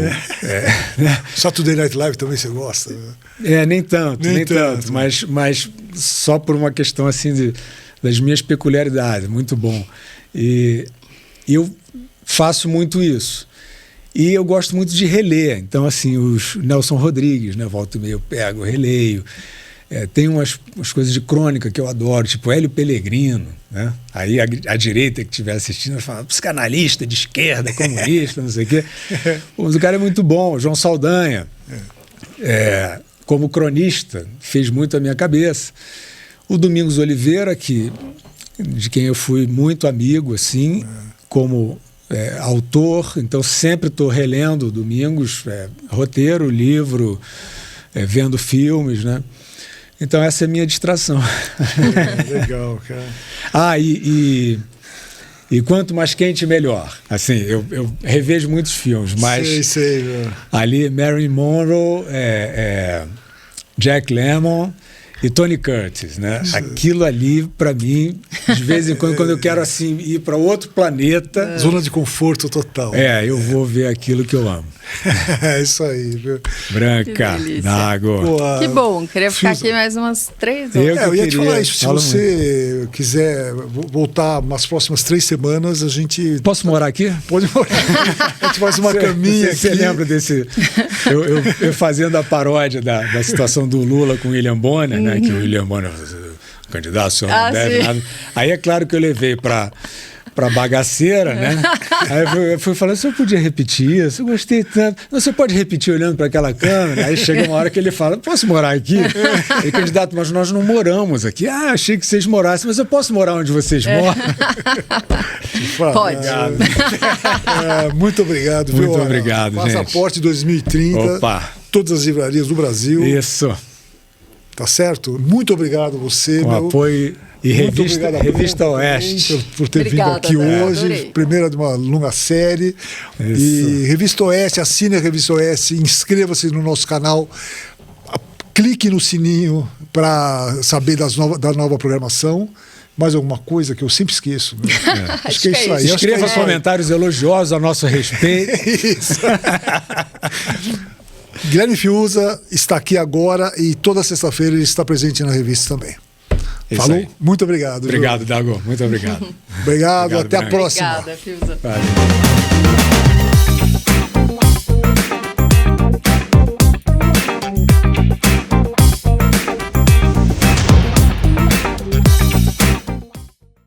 S1: Saturday Night Live também você gosta? Né?
S2: Nem tanto, mas só por uma questão assim das minhas peculiaridades, muito bom. E eu faço muito isso. E eu gosto muito de reler. Então, assim, os Nelson Rodrigues, né, volta e meia eu pego, releio. Tem umas coisas de crônica que eu adoro, tipo Hélio Pellegrino, né? Aí a direita que estiver assistindo fala psicanalista de esquerda, comunista, não sei o quê. Mas o cara é muito bom, João Saldanha. Como cronista, fez muito a minha cabeça. O Domingos Oliveira, de quem eu fui muito amigo, assim, como autor, então sempre estou relendo o Domingos, roteiro, livro, vendo filmes, né? Então essa é a minha distração.
S1: Legal, cara.
S2: E quanto mais quente, melhor. Assim, eu revejo muitos filmes, mas
S1: sei,
S2: ali Marilyn Monroe, Jack Lemmon e Tony Curtis, né? Aquilo ali, para mim, de vez em quando eu quero assim ir para outro planeta,
S1: zona de conforto total.
S2: Eu vou ver aquilo que eu amo.
S1: É isso aí, viu?
S2: Branca, d'água.
S3: Que bom, queria ficar aqui mais umas 3 horas.
S1: Eu ia te falar isso, se você quiser voltar nas próximas 3 semanas, a gente...
S2: Posso morar aqui?
S1: Pode morar. A gente faz uma caminha aqui.
S2: Você lembra desse... Eu fazendo a paródia da situação do Lula com o William Bonner, né? Que o William Bonner, candidato, o senhor não deve nada. Aí é claro que eu levei para bagaceira, né? Aí eu fui falando, você podia repetir isso? Eu gostei tanto. Não, você pode repetir olhando para aquela câmera? Aí chega uma hora que ele fala, posso morar aqui? Ele, candidato, mas nós não moramos aqui. Achei que vocês morassem, mas eu posso morar onde vocês moram?
S3: Pode.
S1: Muito obrigado.
S2: Muito obrigado, gente.
S1: Passaporte 2030.
S2: Opa.
S1: Todas as livrarias do Brasil.
S2: Isso.
S1: Tá certo? Muito obrigado a você.
S2: Com apoio... E Revista Oeste.
S1: Por ter vindo aqui hoje. Adorei. Primeira de uma longa série. Isso. E Revista Oeste, assine a Revista Oeste, inscreva-se no nosso canal, clique no sininho para saber da nova programação. Mais alguma coisa que eu sempre esqueço. Né?
S3: Acho que é isso aí.
S2: Escreva comentários elogiosos a nosso respeito.
S1: Isso. Guilherme Fiuza está aqui agora e toda sexta-feira ele está presente na revista também. Falou? Aí. Muito obrigado.
S2: Obrigado, Dago. Muito obrigado.
S1: Obrigado. Até a próxima.
S3: Obrigada, Fiuza. Valeu.